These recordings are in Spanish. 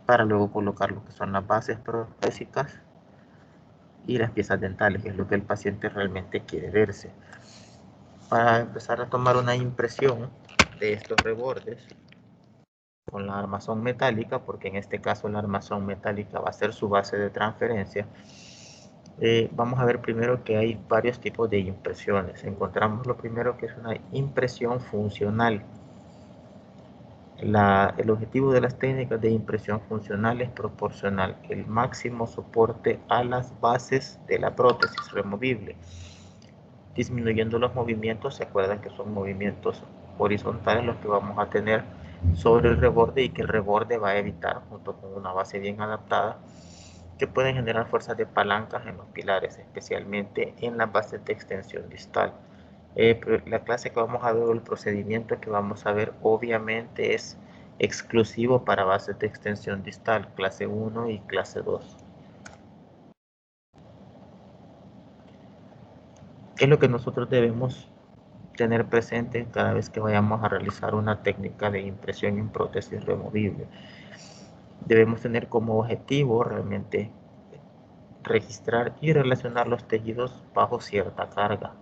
para luego colocar lo que son las bases protésicas y las piezas dentales, que es lo que el paciente realmente quiere verse. Para empezar a tomar una impresión de estos rebordes con la armazón metálica, porque en este caso la armazón metálica va a ser su base de transferencia, vamos a ver primero que hay varios tipos de impresiones. Encontramos lo primero que es una impresión funcional. El objetivo de las técnicas de impresión funcional es proporcionar el máximo soporte a las bases de la prótesis removible, disminuyendo los movimientos. Se acuerdan que son movimientos horizontales los que vamos a tener sobre el reborde, y que el reborde va a evitar, junto con una base bien adaptada, que pueden generar fuerzas de palancas en los pilares, especialmente en las bases de extensión distal. La clase que vamos a ver, el procedimiento que vamos a ver, obviamente es exclusivo para bases de extensión distal, clase 1 y clase 2. ¿Qué es lo que nosotros debemos tener presente cada vez que vayamos a realizar una técnica de impresión en prótesis removible? Debemos tener como objetivo realmente registrar y relacionar los tejidos bajo cierta carga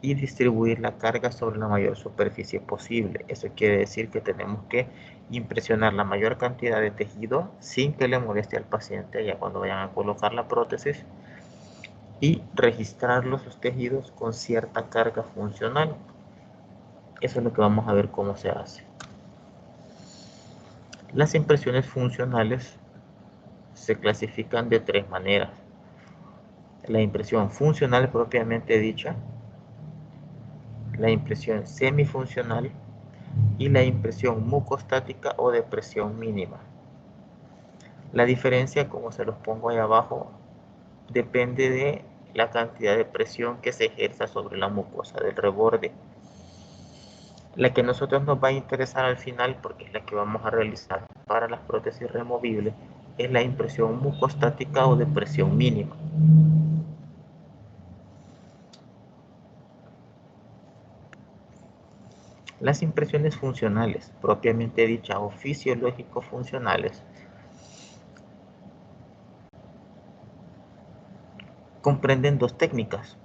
y distribuir la carga sobre la mayor superficie posible. Eso quiere decir que tenemos que impresionar la mayor cantidad de tejido sin que le moleste al paciente ya cuando vayan a colocar la prótesis, y registrar los tejidos con cierta carga funcional. Eso es lo que vamos a ver cómo se hace. Las impresiones funcionales se clasifican de tres maneras: la impresión funcional propiamente dicha, la impresión semifuncional y la impresión mucostática o de presión mínima. La diferencia, como se los pongo ahí abajo, depende de la cantidad de presión que se ejerza sobre la mucosa del reborde. La que a nosotros nos va a interesar al final, porque es la que vamos a realizar para las prótesis removibles, es la impresión mucostática o de presión mínima. Las impresiones funcionales, propiamente dichas, o fisiológico-funcionales, comprenden dos técnicas.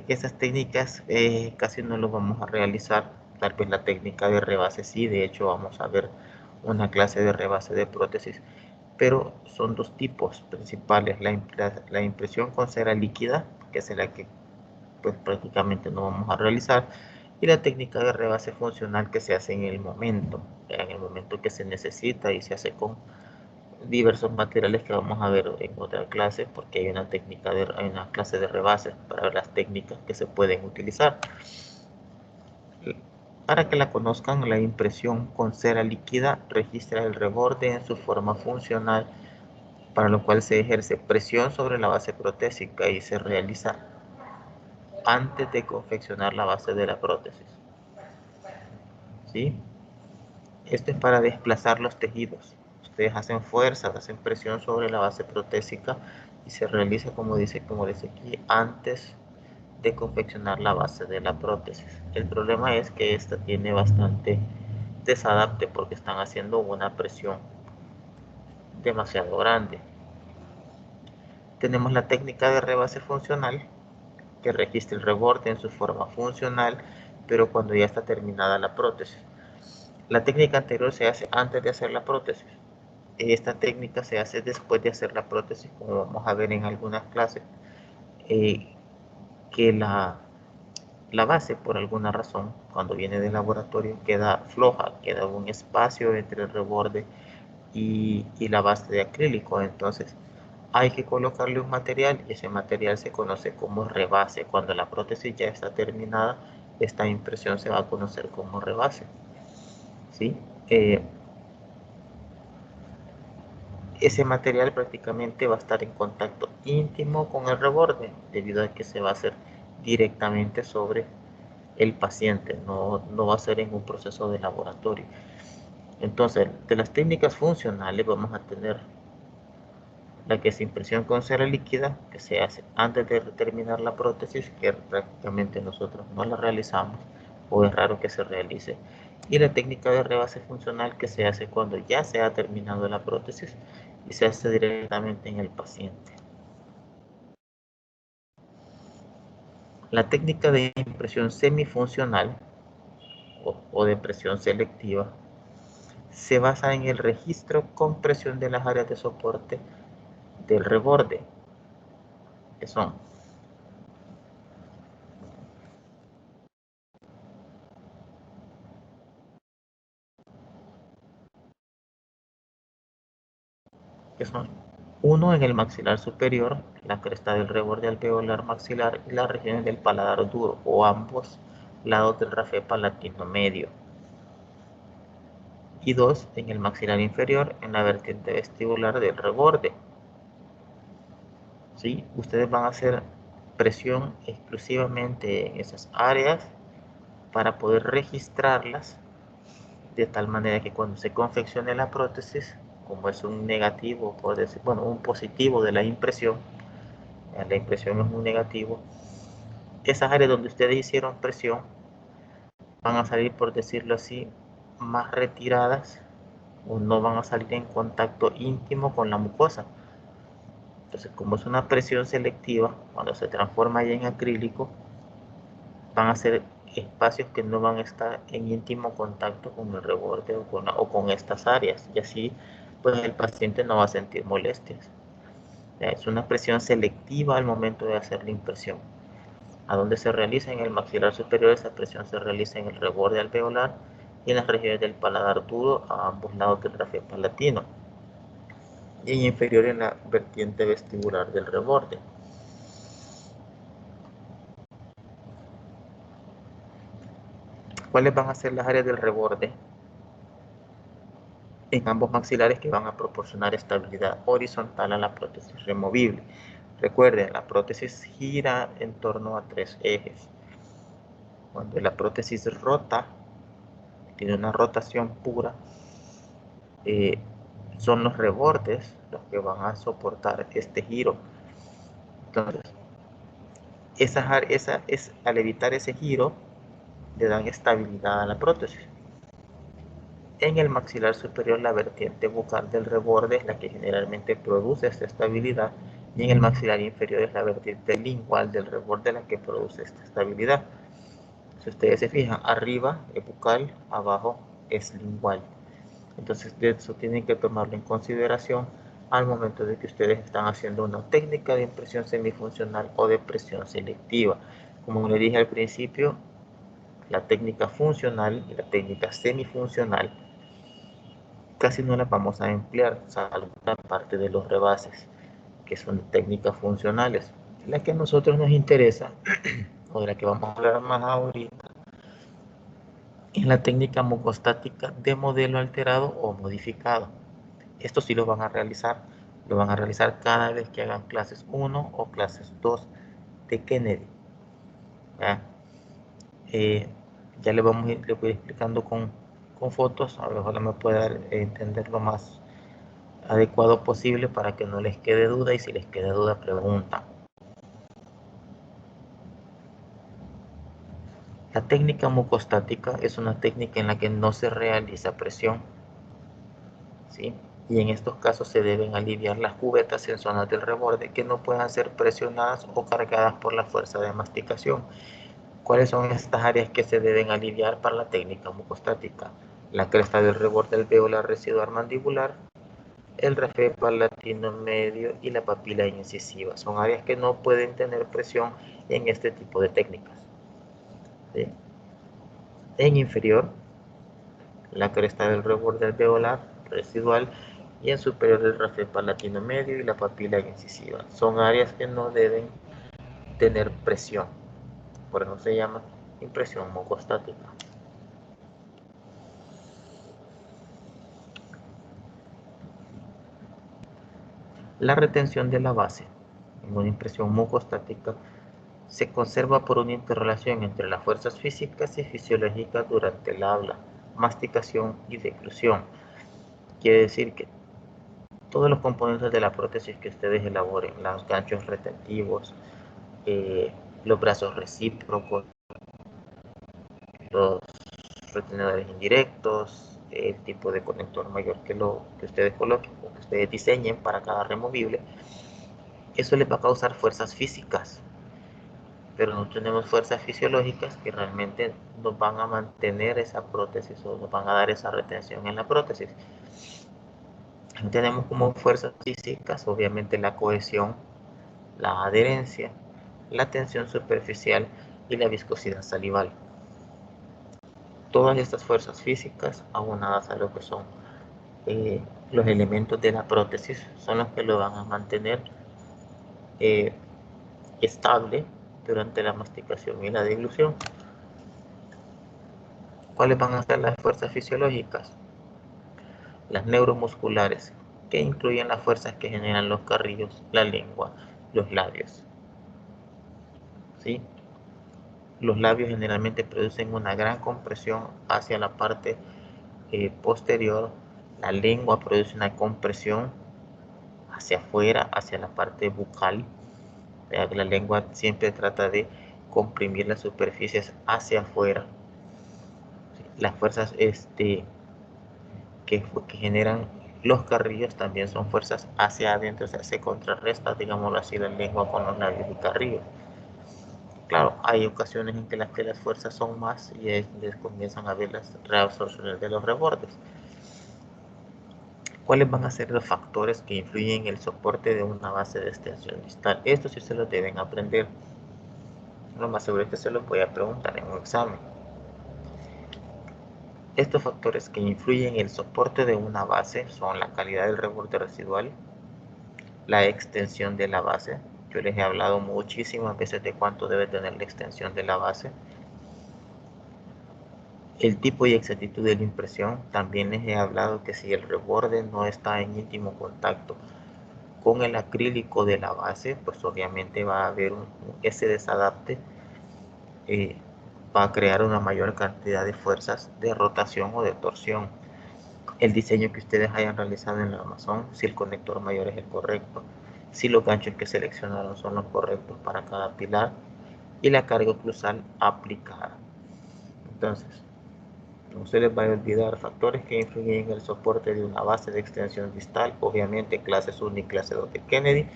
Esas técnicas casi no lo vamos a realizar. Tal vez la técnica de rebase sí, de hecho vamos a ver una clase de rebase de prótesis, pero son dos tipos principales: la impresión con cera líquida, que es la que pues prácticamente no vamos a realizar, y la técnica de rebase funcional, que se hace en el momento que se necesita, y se hace con diversos materiales que vamos a ver en otra clase, porque hay una clase de rebase para ver las técnicas que se pueden utilizar. Para que la conozcan, la impresión con cera líquida registra el reborde en su forma funcional, para lo cual se ejerce presión sobre la base protésica y se realiza antes de confeccionar la base de la prótesis. ¿Sí? Esto es para desplazar los tejidos. Ustedes hacen fuerza, hacen presión sobre la base protésica y se realiza, como dice aquí, antes de confeccionar la base de la prótesis. El problema es que esta tiene bastante desadapte, porque están haciendo una presión demasiado grande. Tenemos la técnica de rebase funcional, que registra el reborde en su forma funcional, pero cuando ya está terminada la prótesis. La técnica anterior se hace antes de hacer la prótesis. Esta técnica se hace después de hacer la prótesis, como vamos a ver en algunas clases, que la base, por alguna razón, cuando viene del laboratorio, queda floja, queda un espacio entre el reborde y la base de acrílico. Entonces hay que colocarle un material, y ese material se conoce como rebase. Cuando la prótesis ya está terminada, esta impresión se va a conocer como rebase. ¿Sí? Ese material prácticamente va a estar en contacto íntimo con el reborde, debido a que se va a hacer directamente sobre el paciente, no va a ser en un proceso de laboratorio. Entonces, de las técnicas funcionales vamos a tener la que es impresión con cera líquida, que se hace antes de terminar la prótesis, que prácticamente nosotros no la realizamos. o es raro que se realice. Y la técnica de rebase funcional, que se hace cuando ya se ha terminado la prótesis y se hace directamente en el paciente. La técnica de impresión semifuncional o de presión selectiva se basa en el registro con presión de las áreas de soporte del reborde, que son uno en el maxilar superior, la cresta del reborde alveolar maxilar y las regiones del paladar duro, o ambos lados del rafe palatino medio. Y dos en el maxilar inferior, en la vertiente vestibular del reborde. ¿Sí? Ustedes van a hacer presión exclusivamente en esas áreas para poder registrarlas, de tal manera que cuando se confeccione la prótesis, como es un negativo, por decir, bueno, un positivo de la impresión es un negativo, esas áreas donde ustedes hicieron presión van a salir, por decirlo así, más retiradas, o no van a salir en contacto íntimo con la mucosa. Entonces, como es una presión selectiva, cuando se transforma ya en acrílico, van a ser espacios que no van a estar en íntimo contacto con el reborde o con estas áreas, y así pues el paciente no va a sentir molestias. Es una presión selectiva al momento de hacer la impresión. A donde se realiza en el maxilar superior, esa presión se realiza en el reborde alveolar y en las regiones del paladar duro a ambos lados del rafe palatino, y en inferior en la vertiente vestibular del reborde. ¿Cuáles van a ser las áreas del reborde en ambos maxilares que van a proporcionar estabilidad horizontal a la prótesis removible? Recuerden, la prótesis gira en torno a 3 ejes. Cuando la prótesis rota, tiene una rotación pura, son los rebordes los que van a soportar este giro. Entonces, al evitar ese giro, le dan estabilidad a la prótesis. En el maxilar superior, la vertiente bucal del reborde es la que generalmente produce esta estabilidad, y en el maxilar inferior es la vertiente lingual del reborde la que produce esta estabilidad. Si ustedes se fijan, arriba es bucal, abajo es lingual. Entonces, de eso tienen que tomarlo en consideración al momento de que ustedes están haciendo una técnica de impresión semifuncional o de presión selectiva. Como les dije al principio, la técnica funcional y la técnica semifuncional casi no las vamos a emplear, salvo la parte de los rebases, que son técnicas funcionales. La que a nosotros nos interesa, o de la que vamos a hablar más ahorita, es la técnica mucostática de modelo alterado o modificado. Esto sí lo van a realizar cada vez que hagan clases 1 o clases 2 de Kennedy. Eh, ya le voy a ir explicando con fotos, a ver, ojalá me pueda entender lo más adecuado posible para que no les quede duda, y si les queda duda preguntan. La técnica mucostática es una técnica en la que no se realiza presión, ¿sí? Y en estos casos se deben aliviar las cubetas en zonas del reborde que no puedan ser presionadas o cargadas por la fuerza de masticación. ¿Cuáles son estas áreas que se deben aliviar para la técnica mucostática? La cresta del reborde alveolar residual mandibular, el rafe palatino medio y la papila incisiva. Son áreas que no pueden tener presión en este tipo de técnicas. ¿Sí? En inferior, la cresta del reborde alveolar residual, y en superior el rafe palatino medio y la papila incisiva. Son áreas que no deben tener presión, por eso se llama impresión mucostática. La retención de la base en una impresión mucostática se conserva por una interrelación entre las fuerzas físicas y fisiológicas durante el habla, masticación y deglución. Quiere decir que todos los componentes de la prótesis que ustedes elaboren, los ganchos retentivos, los brazos recíprocos, los retenedores indirectos, el tipo de conector mayor que ustedes coloquen o que ustedes diseñen para cada removible. Eso les va a causar fuerzas físicas, pero no tenemos fuerzas fisiológicas que realmente nos van a mantener esa prótesis o nos van a dar esa retención en la prótesis. Tenemos como fuerzas físicas, obviamente, la cohesión, la adherencia, la tensión superficial y la viscosidad salival. Todas estas fuerzas físicas, aunadas a lo que son los elementos de la prótesis, son los que lo van a mantener estable durante la masticación y la deglución. ¿Cuáles van a ser las fuerzas fisiológicas? Las neuromusculares, que incluyen las fuerzas que generan los carrillos, la lengua, los labios. ¿Sí? Los labios generalmente producen una gran compresión hacia la parte posterior. La lengua produce una compresión hacia afuera, hacia la parte bucal. La lengua siempre trata de comprimir las superficies hacia afuera. Las fuerzas que generan los carrillos también son fuerzas hacia adentro, o sea, se contrarresta, digámoslo así, la lengua con los labios y carrillos. Claro, hay ocasiones en que las fuerzas son más y les comienzan a ver las reabsorciones de los rebordes. ¿Cuáles van a ser los factores que influyen en el soporte de una base de extensión distal? Esto sí se lo deben aprender. Lo más seguro es que se los voy a preguntar en un examen. Estos factores que influyen en el soporte de una base son la calidad del reborde residual, la extensión de la base. Yo les he hablado muchísimas veces de cuánto debe tener la extensión de la base. El tipo y exactitud de la impresión. También les he hablado que si el reborde no está en íntimo contacto con el acrílico de la base, pues obviamente va a haber ese desadapte, va a crear una mayor cantidad de fuerzas de rotación o de torsión. El diseño que ustedes hayan realizado en el armazón, si el conector mayor es el correcto, si los ganchos que seleccionaron son los correctos para cada pilar y la carga oclusal aplicada. Entonces, no se les va a olvidar factores que influyen en el soporte de una base de extensión distal. Obviamente, clases 1 y clase 2 de Kennedy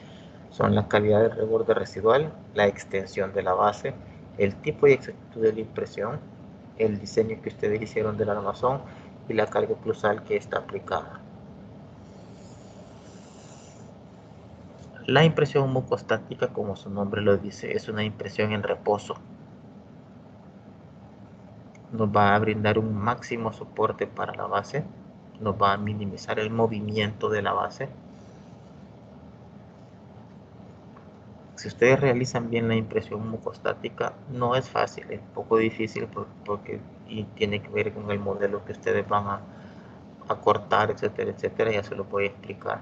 son la calidad del reborde residual, la extensión de la base, el tipo y exactitud de la impresión, el diseño que ustedes hicieron del armazón y la carga oclusal que está aplicada. La impresión mucostática, como su nombre lo dice, es una impresión en reposo. Nos va a brindar un máximo soporte para la base, nos va a minimizar el movimiento de la base. Si ustedes realizan bien la impresión mucostática, no es fácil, es un poco difícil porque y tiene que ver con el modelo que ustedes van a cortar, etcétera, etcétera, ya se lo voy a explicar.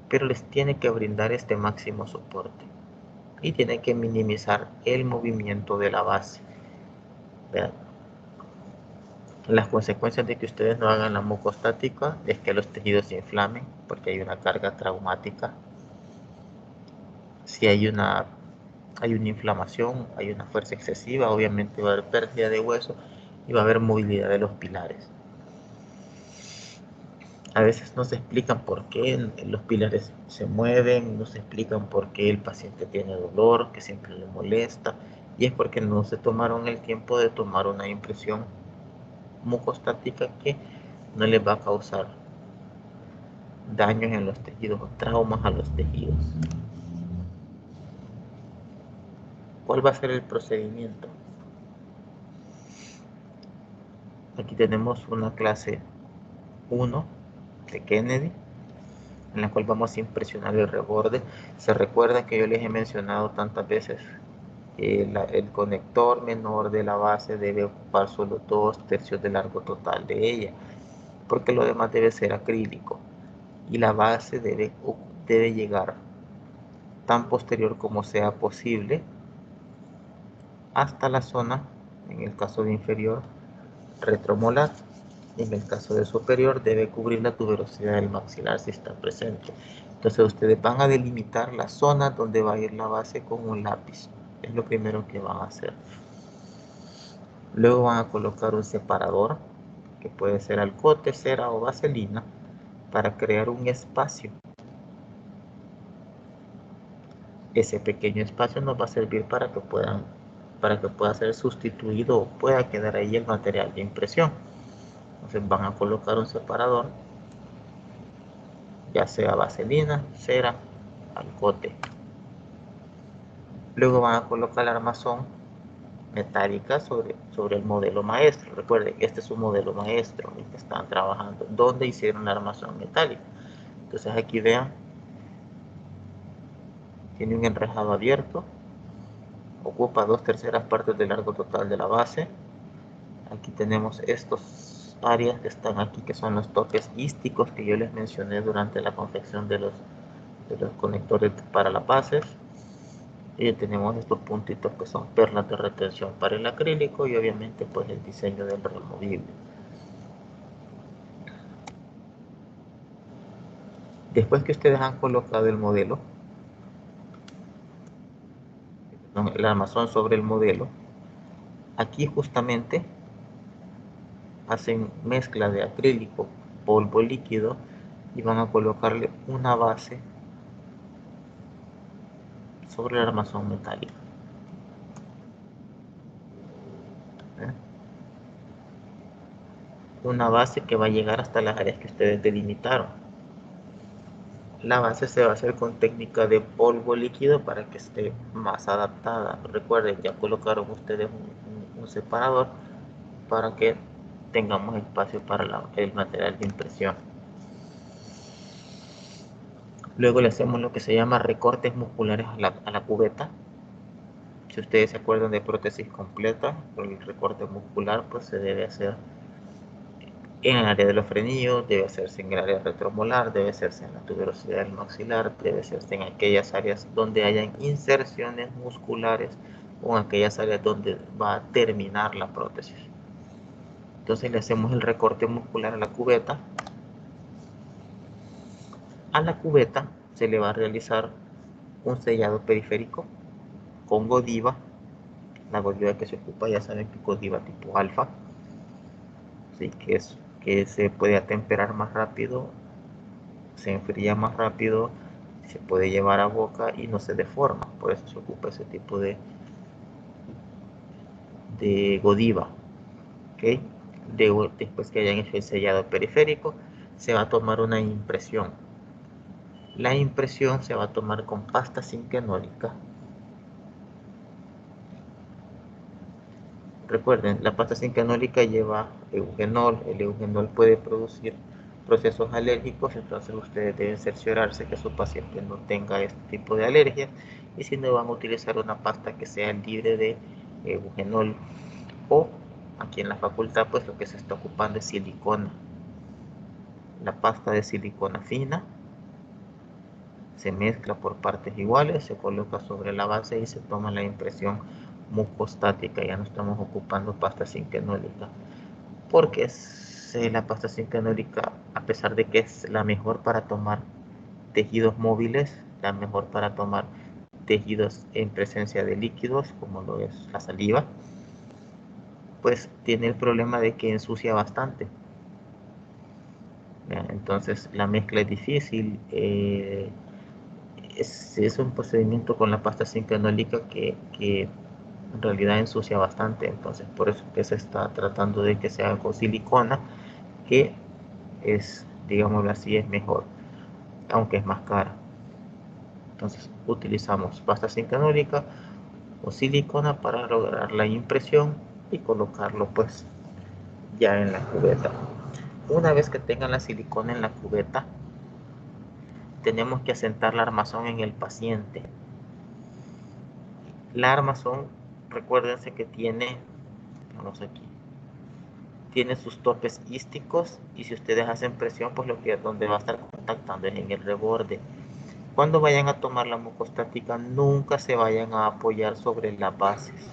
Pero les tiene que brindar este máximo soporte y tiene que minimizar el movimiento de la base. ¿Vean? Las consecuencias de que ustedes no hagan la mucostática es que los tejidos se inflamen porque hay una carga traumática. Si hay una inflamación, hay una fuerza excesiva, obviamente va a haber pérdida de hueso y va a haber movilidad de los pilares. A veces no se explican por qué los pilares se mueven, no se explican por qué el paciente tiene dolor, que siempre le molesta, y es porque no se tomaron el tiempo de tomar una impresión mucostática que no les va a causar daños en los tejidos o traumas a los tejidos. ¿Cuál va a ser el procedimiento? Aquí tenemos una clase 1 de Kennedy, en la cual vamos a impresionar el reborde. Se recuerda que yo les he mencionado tantas veces que el conector menor de la base debe ocupar solo 2/3 del largo total de ella, porque lo demás debe ser acrílico y la base debe llegar tan posterior como sea posible hasta la zona, en el caso de inferior, retromolar. En el caso de superior debe cubrir la tuberosidad del maxilar si está presente. Entonces ustedes van a delimitar la zona donde va a ir la base con un lápiz. Es lo primero que van a hacer. Luego van a colocar un separador, que puede ser alcote, cera o vaselina, para crear un espacio. Ese pequeño espacio nos va a servir para que pueda ser sustituido o pueda quedar ahí el material de impresión. Entonces van a colocar un separador, ya sea vaselina, cera, alcote. Luego van a colocar la armazón metálica sobre el modelo maestro. Recuerden, este es un modelo maestro en el que están trabajando, donde hicieron la armazón metálica. Entonces aquí vean, tiene un enrejado abierto, ocupa 2/3 partes del largo total de la base. Aquí tenemos estos áreas que están aquí, que son los toques ísticos que yo les mencioné durante la confección de los conectores para las bases. Y tenemos estos puntitos que son perlas de retención para el acrílico y obviamente pues el diseño del removible. Después que ustedes han colocado el modelo, el armazón sobre el modelo, aquí justamente hacen mezcla de acrílico, polvo líquido y van a colocarle una base sobre el armazón metálico. Una base que va a llegar hasta las áreas que ustedes delimitaron. La base se va a hacer con técnica de polvo líquido para que esté más adaptada. Recuerden, ya colocaron ustedes un separador para que tengamos espacio para el material de impresión. Luego le hacemos lo que se llama recortes musculares a la cubeta. Si ustedes se acuerdan de prótesis completa, el recorte muscular pues se debe hacer en el área de los frenillos, debe hacerse en el área retromolar, debe hacerse en la tuberosidad del maxilar, debe hacerse en aquellas áreas donde hayan inserciones musculares o en aquellas áreas donde va a terminar la prótesis. Entonces le hacemos el recorte muscular a la cubeta. A la cubeta se le va a realizar un sellado periférico con Godiva. La Godiva que se ocupa, ya saben que Godiva tipo alfa, así que se puede atemperar más rápido, se enfría más rápido, se puede llevar a boca y no se deforma. Por eso se ocupa ese tipo de Godiva. ¿Okay? Después que hayan hecho el sellado periférico, se va a tomar una impresión. La impresión se va a tomar con pasta zinquenólica. Recuerden, la pasta zinquenólica lleva eugenol. El eugenol puede producir procesos alérgicos, entonces ustedes deben cerciorarse que su paciente no tenga este tipo de alergias, y si no, van a utilizar una pasta que sea libre de eugenol, o aquí en la facultad pues lo que se está ocupando es silicona. La pasta de silicona fina se mezcla por partes iguales, se coloca sobre la base y se toma la impresión mucostática. Ya no estamos ocupando pasta zinquenólica, porque la pasta zinquenólica, a pesar de que es la mejor para tomar tejidos móviles, la mejor para tomar tejidos en presencia de líquidos como lo es la saliva, pues tiene el problema de que ensucia bastante. Entonces la mezcla es difícil. Es un procedimiento con la pasta zinquenólica que en realidad ensucia bastante. Entonces por eso que se está tratando de que se haga con silicona, que es, digámoslo así, es mejor, aunque es más cara. Entonces utilizamos pasta zinquenólica o silicona para lograr la impresión y colocarlo pues ya en la cubeta. Una vez que tengan la silicona en la cubeta, tenemos que asentar la armazón en el paciente. La armazón, recuérdense que tiene, vamos aquí, tiene sus topes ísticos, y si ustedes hacen presión, pues donde va a estar contactando es en el reborde. Cuando vayan a tomar la mucostática, nunca se vayan a apoyar sobre las bases,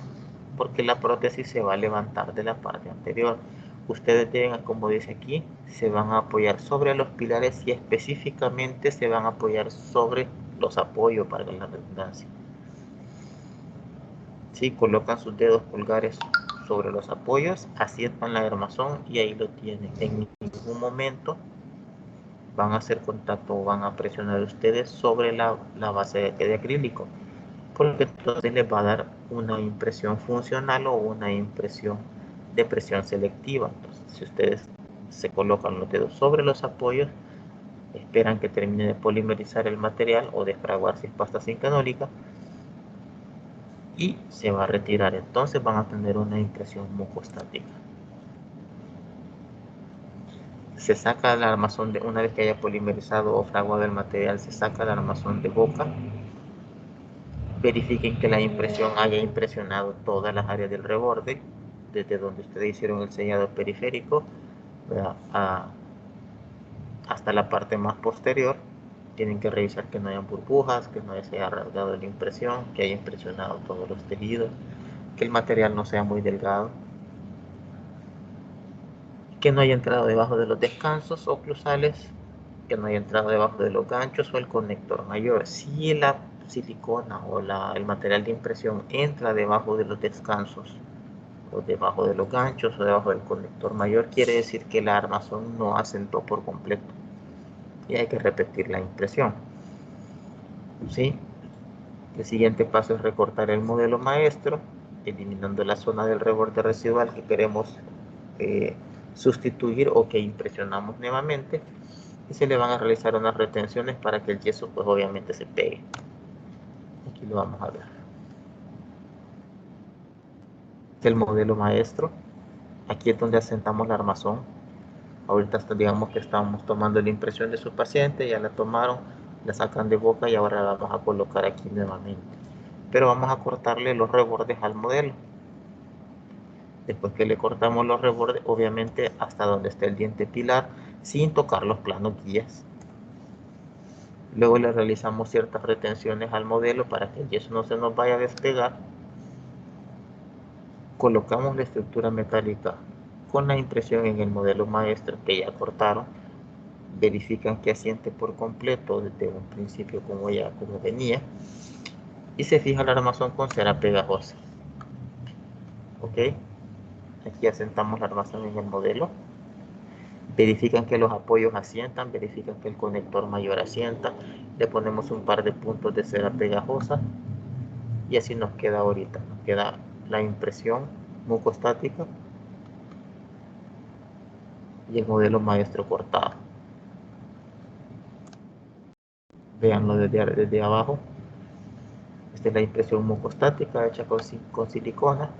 porque la prótesis se va a levantar de la parte anterior. Ustedes deben, como dice aquí, se van a apoyar sobre los pilares y específicamente se van a apoyar sobre los apoyos, para la redundancia. Sí, colocan sus dedos pulgares sobre los apoyos, asientan la armazón y ahí lo tienen. En ningún momento van a hacer contacto o van a presionar ustedes sobre la base de acrílico, porque entonces les va a dar una impresión funcional o una impresión de presión selectiva. Entonces, si ustedes se colocan los dedos sobre los apoyos, esperan que termine de polimerizar el material o de fraguar si es pasta zincanólica y se va a retirar. Entonces van a tener una impresión mucoestática. Se saca el armazón de una vez que haya polimerizado o fraguado el material, se saca el armazón de boca. Verifiquen que la impresión haya impresionado todas las áreas del reborde, desde donde ustedes hicieron el sellado periférico hasta la parte más posterior. Tienen que revisar que no haya burbujas, que no se haya rasgado la impresión, que haya impresionado todos los tejidos, que el material no sea muy delgado, que no haya entrado debajo de los descansos oclusales, que no haya entrado debajo de los ganchos o el conector mayor. Si la silicona o el material de impresión entra debajo de los descansos o debajo de los ganchos o debajo del conector mayor, quiere decir que la armazón no asentó por completo y hay que repetir la impresión. ¿Sí? El siguiente paso es recortar el modelo maestro, eliminando la zona del reborde residual que queremos sustituir o que impresionamos nuevamente, y se le van a realizar unas retenciones para que el yeso pues obviamente se pegue. Aquí lo vamos a ver. El modelo maestro, aquí es donde asentamos la armazón. Ahorita digamos que estamos tomando la impresión de su paciente, ya la tomaron, la sacan de boca y ahora la vamos a colocar aquí nuevamente. Pero vamos a cortarle los rebordes al modelo. Después que le cortamos los rebordes, obviamente hasta donde está el diente pilar, sin tocar los planos guías. Luego le realizamos ciertas retenciones al modelo para que el yeso no se nos vaya a despegar. Colocamos la estructura metálica con la impresión en el modelo maestro que ya cortaron. Verifican que asiente por completo desde un principio como venía. Y se fija el armazón con cera pegajosa. Ok. Aquí asentamos la armazón en el modelo. Verifican que los apoyos asientan, verifican que el conector mayor asienta, le ponemos un par de puntos de cera pegajosa y así nos queda ahorita, nos queda la impresión mucoestática y el modelo maestro cortado. Veanlo desde abajo. Esta es la impresión mucoestática hecha con silicona.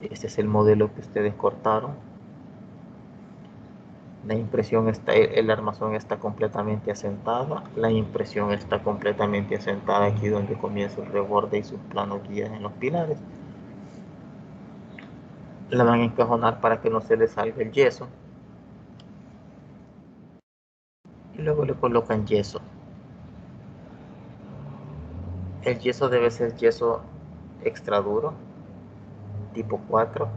Este es el modelo que ustedes cortaron. La impresión está, el armazón está completamente asentada. La impresión está completamente asentada aquí donde comienza el reborde y sus planos guías en los pilares. La van a encajonar para que no se le salga el yeso. Y luego le colocan yeso. El yeso debe ser yeso extra duro, tipo 4,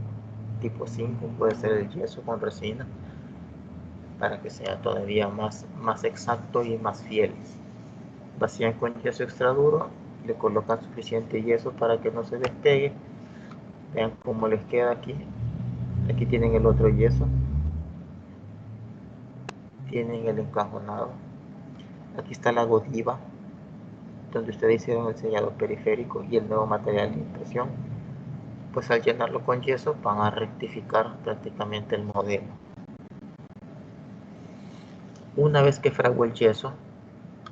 tipo 5, puede ser el yeso con resina, para que sea todavía más exacto y más fiel. Vacían con yeso extra duro, le colocan suficiente yeso para que no se despegue. Vean cómo les queda aquí. Aquí tienen el otro yeso. Tienen el encajonado. Aquí está la godiva, donde ustedes hicieron el sellado periférico y el nuevo material de impresión. Pues al llenarlo con yeso van a rectificar prácticamente el modelo. Una vez que fragó el yeso,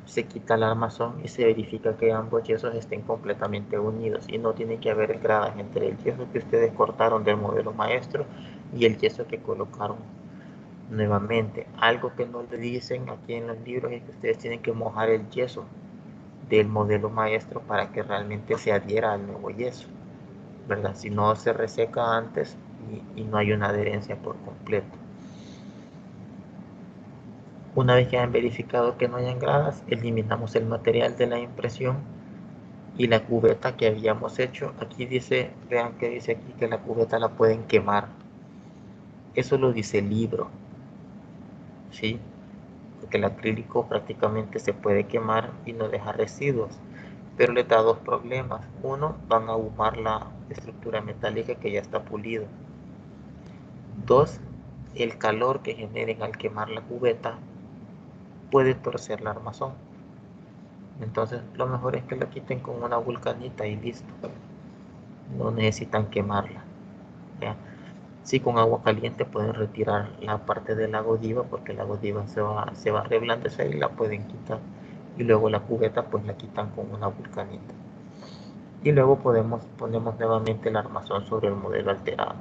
se quita el armazón y se verifica que ambos yesos estén completamente unidos y no tiene que haber gradas entre el yeso que ustedes cortaron del modelo maestro y el yeso que colocaron nuevamente. Algo que no le dicen aquí en los libros es que ustedes tienen que mojar el yeso del modelo maestro para que realmente se adhiera al nuevo yeso, ¿verdad? Si no, se reseca antes y no hay una adherencia por completo. Una vez que hayan verificado que no hayan gradas, eliminamos el material de la impresión y la cubeta que habíamos hecho. Aquí dice, vean que dice aquí que la cubeta la pueden quemar. Eso lo dice el libro, ¿sí? Porque el acrílico prácticamente se puede quemar y no deja residuos, pero le da dos problemas. Uno, van a ahumar estructura metálica que ya está pulido. 2, el calor que generen al quemar la cubeta puede torcer la armazón. Entonces lo mejor es que la quiten con una vulcanita y listo. No necesitan quemarla. ¿Ya? Sí, con agua caliente pueden retirar la parte de la godiva porque la godiva se va a reblandecer y la pueden quitar. Y luego la cubeta pues la quitan con una vulcanita. Y luego ponemos nuevamente el armazón sobre el modelo alterado.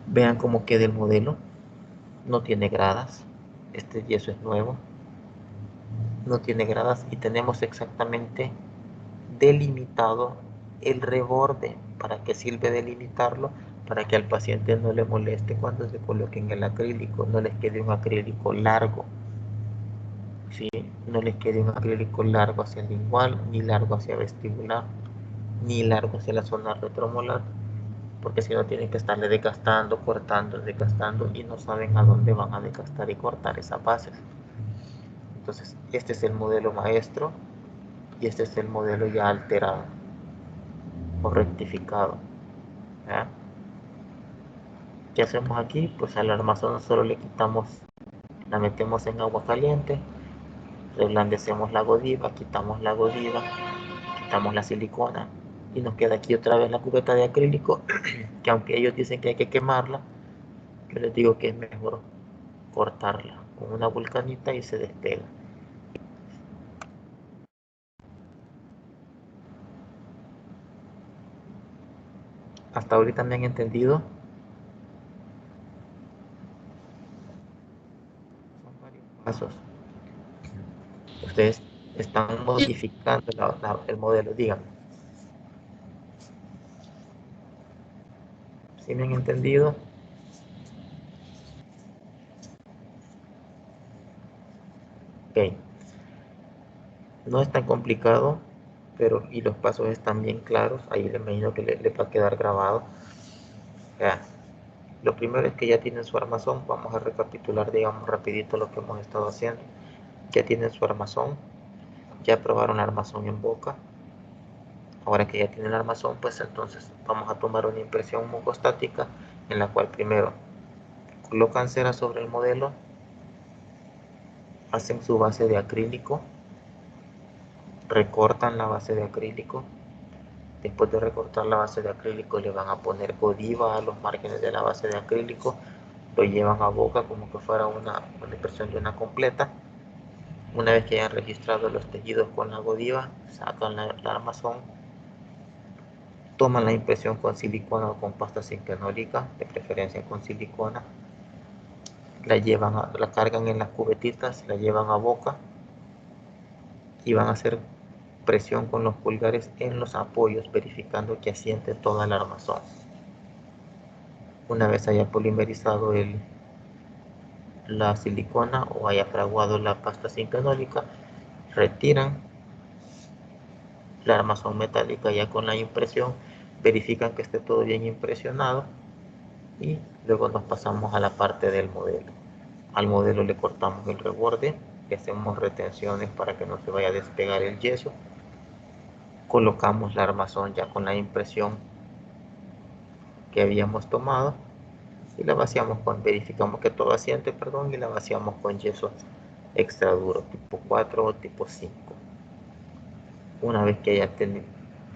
Vean cómo queda el modelo. No tiene gradas. Este yeso es nuevo. No tiene gradas y tenemos exactamente delimitado el reborde. ¿Para qué sirve delimitarlo? Para que al paciente no le moleste cuando se coloquen el acrílico, no les quede un acrílico largo, ¿sí? No les quede un acrílico largo hacia el lingual, ni largo hacia vestibular, ni largo hacia la zona retromolar, porque si no tienen que estarle desgastando, cortando, desgastando y no saben a dónde van a desgastar y cortar esas bases. Entonces, este es el modelo maestro y este es el modelo ya alterado o rectificado. ¿Ya? ¿Qué hacemos aquí? Pues al armazón solo le quitamos, la metemos en agua caliente, reblandecemos la godiva, quitamos la godiva, quitamos la silicona y nos queda aquí otra vez la cubeta de acrílico que aunque ellos dicen que hay que quemarla, yo les digo que es mejor cortarla con una vulcanita y se despega. Hasta ahorita me han entendido. Son varios pasos. Ustedes están modificando el modelo, díganme. ¿Sí me han entendido? Ok. No es tan complicado, pero y los pasos están bien claros. Ahí le imagino que le va a quedar grabado. Ya. Lo primero es que ya tienen su armazón. Vamos a recapitular, digamos, rapidito lo que hemos estado haciendo. Ya tienen su armazón. Ya probaron el armazón en boca. Ahora que ya tienen el armazón, pues entonces vamos a tomar una impresión mucostática en la cual primero colocan cera sobre el modelo, hacen su base de acrílico, recortan la base de acrílico. Después de recortar la base de acrílico le van a poner Godiva a los márgenes de la base de acrílico, lo llevan a boca como que fuera una impresión de una completa. Una vez que hayan registrado los tejidos con la Godiva, sacan la armazón, toman la impresión con silicona o con pasta sinquenólica, de preferencia con silicona, la cargan en las cubetitas, la llevan a boca y van a hacer presión con los pulgares en los apoyos, verificando que asiente toda la armazón. Una vez haya polimerizado la silicona o haya fraguado la pasta sinquenólica, retiran la armazón metálica ya con la impresión, verifican que esté todo bien impresionado y luego nos pasamos a la parte del modelo. Al modelo le cortamos el reborde, le hacemos retenciones para que no se vaya a despegar el yeso, colocamos la armazón ya con la impresión que habíamos tomado y la vaciamos verificamos que todo asiente, perdón, y la vaciamos con yeso extra duro, tipo 4 o tipo 5. Una vez que ya tienen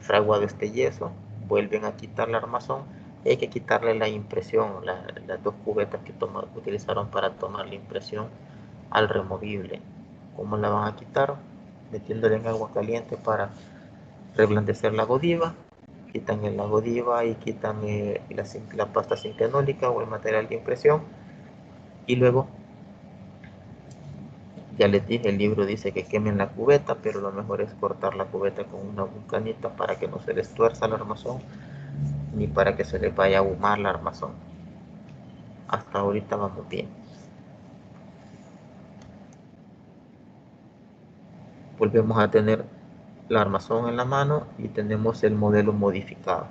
fraguado este yeso, vuelven a quitar la armazón y hay que quitarle la impresión, las dos cubetas que utilizaron para tomar la impresión al removible. ¿Cómo la van a quitar? Metiéndole en agua caliente para reblandecer la godiva. Quitan la godiva y quitan la pasta sinquenólica o el material de impresión y luego ya les dije, el libro dice que quemen la cubeta, pero lo mejor es cortar la cubeta con una vulcanita para que no se les tuerza el armazón ni para que se les vaya a ahumar la armazón. Hasta ahorita vamos bien. Volvemos a tener la armazón en la mano y tenemos el modelo modificado.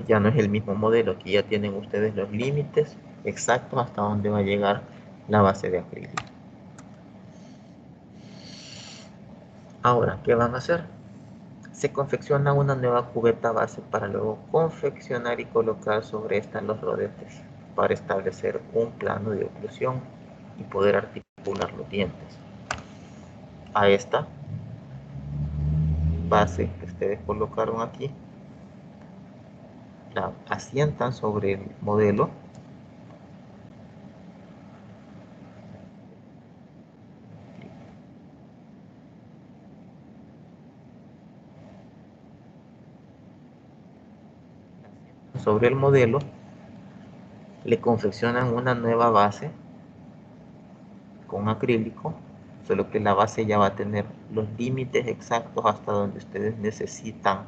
Ya no es el mismo modelo, aquí ya tienen ustedes los límites exactos hasta dónde va a llegar la base de acrílico. Ahora, ¿qué van a hacer? Se confecciona una nueva cubeta base para luego confeccionar y colocar sobre esta los rodetes para establecer un plano de oclusión y poder articular los dientes. A esta base que ustedes colocaron aquí la asientan sobre el modelo le confeccionan una nueva base con acrílico, solo que la base ya va a tener los límites exactos hasta donde ustedes necesitan.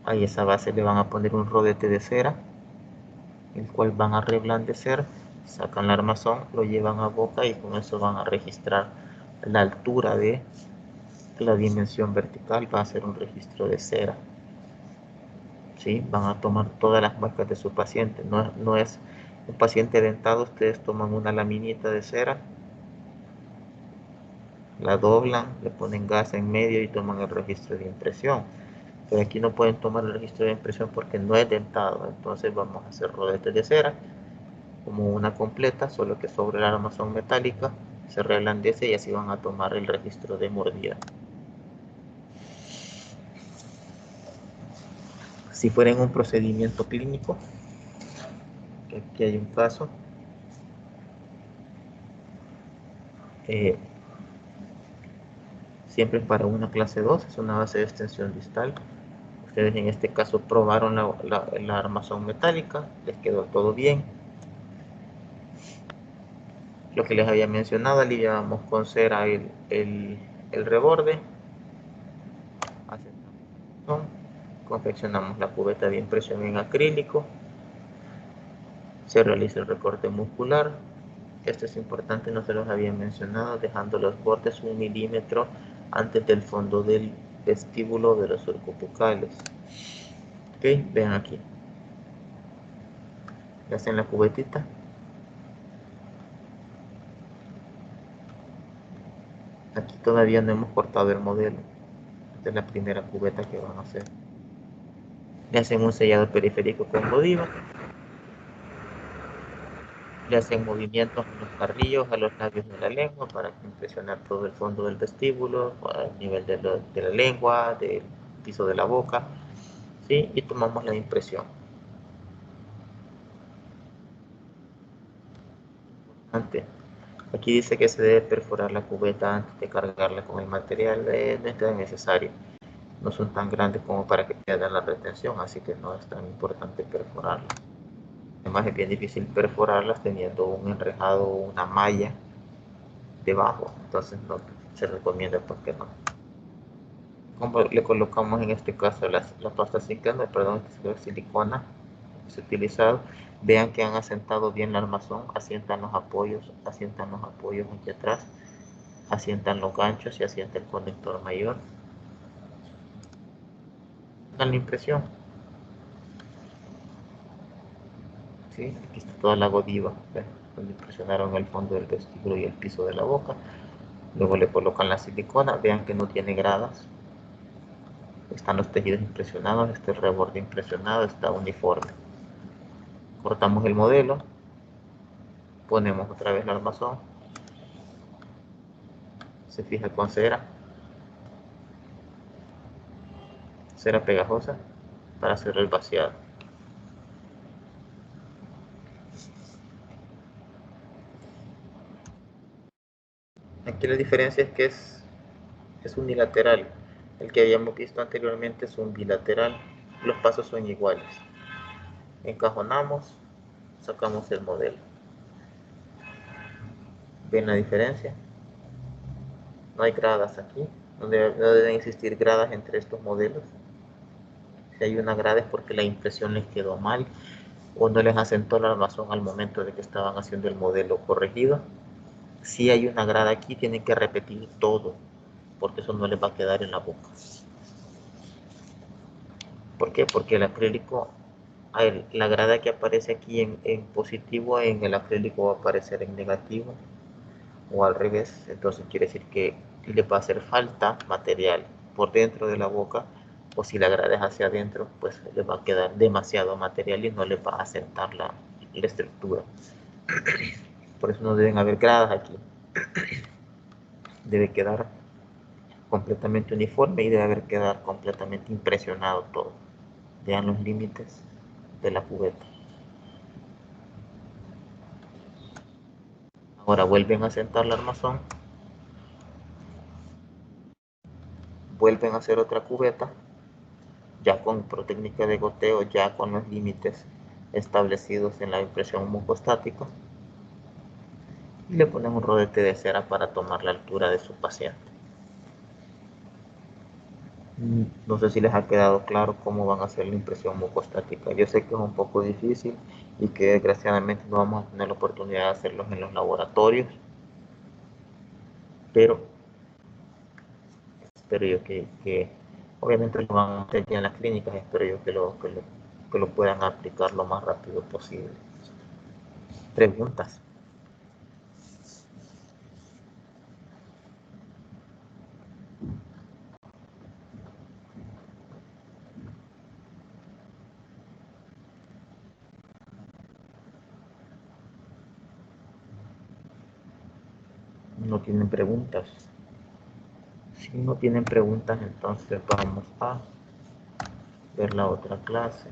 A esa base le van a poner un rodete de cera, el cual van a reblandecer, sacan el armazón, lo llevan a boca y con eso van a registrar la altura de la dimensión vertical, va a ser un registro de cera. ¿Sí? Van a tomar todas las muestras de su paciente, no es un paciente dentado, ustedes toman una laminita de cera, la doblan, le ponen gas en medio y toman el registro de impresión. Pero aquí no pueden tomar el registro de impresión porque no es dentado, entonces vamos a hacer rodetes de cera como una completa, solo que sobre la armazón metálica se reblandece y así van a tomar el registro de mordida. Si fuera en un procedimiento clínico, aquí hay un caso, siempre para una clase 2, es una base de extensión distal. Ustedes en este caso probaron la armazón metálica, les quedó todo bien. Lo que les había mencionado, aliviamos con cera el reborde, confeccionamos la cubeta de impresión en acrílico, se realiza el recorte muscular. Esto es importante, no se los había mencionado, dejando los bordes 1 milímetro antes del fondo del vestíbulo de los surcobucales. Ok, vean aquí. Le hacen la cubetita. Aquí todavía no hemos cortado el modelo. Esta es la primera cubeta que van a hacer. Le hacen un sellado periférico con Godiva. Le hacen movimientos en los carrillos, a los labios de la lengua para impresionar todo el fondo del vestíbulo, a nivel de la lengua, del piso de la boca, ¿sí? Y tomamos la impresión. Aquí dice que se debe perforar la cubeta antes de cargarla con el material, no es tan necesario. No son tan grandes como para que pierdan la retención, así que no es tan importante perforarlas. Además es bien difícil perforarlas teniendo un enrejado o una malla debajo, entonces no se recomienda porque no. Como le colocamos en este caso la pasta ciclana, perdón, silicona que se ha utilizado, vean que han asentado bien el armazón, asientan los apoyos aquí atrás, asientan los ganchos y asienta el conector mayor. Hagan la impresión. ¿Sí? Aquí está toda la Godiva, donde impresionaron el fondo del vestíbulo y el piso de la boca. Luego le colocan la silicona, vean que no tiene gradas. Están los tejidos impresionados, este reborde impresionado, está uniforme. Cortamos el modelo, ponemos otra vez el armazón, se fija con cera pegajosa para hacer el vaciado. Aquí la diferencia es que es unilateral. El que habíamos visto anteriormente es un bilateral. Los pasos son iguales. Encajonamos, sacamos el modelo. ¿Ven la diferencia? No hay gradas aquí. No deben existir gradas entre estos modelos. Si hay una grada es porque la impresión les quedó mal o no les asentó el armazón al momento de que estaban haciendo el modelo corregido. Si hay una grada aquí, tienen que repetir todo, porque eso no les va a quedar en la boca. ¿Por qué? Porque el acrílico, la grada que aparece aquí en positivo, en el acrílico va a aparecer en negativo, o al revés. Entonces quiere decir que y le va a hacer falta material por dentro de la boca, o si la grada es hacia adentro, pues le va a quedar demasiado material y no le va a asentar la estructura. Por eso no deben haber gradas aquí. Debe quedar completamente uniforme y debe haber quedar completamente impresionado todo. Vean los límites de la cubeta. Ahora vuelven a sentar el armazón, vuelven a hacer otra cubeta, ya con técnica de goteo, ya con los límites establecidos en la impresión mucostática, y le ponen un rodete de cera para tomar la altura de su paciente. No sé si les ha quedado claro cómo van a hacer la impresión mucostática. Yo sé que es un poco difícil y que desgraciadamente no vamos a tener la oportunidad de hacerlos en los laboratorios, pero espero yo que obviamente lo van a hacer ya en las clínicas, espero yo que lo puedan aplicar lo más rápido posible. Preguntas. No tienen preguntas. Si no tienen preguntas, entonces vamos a ver la otra clase.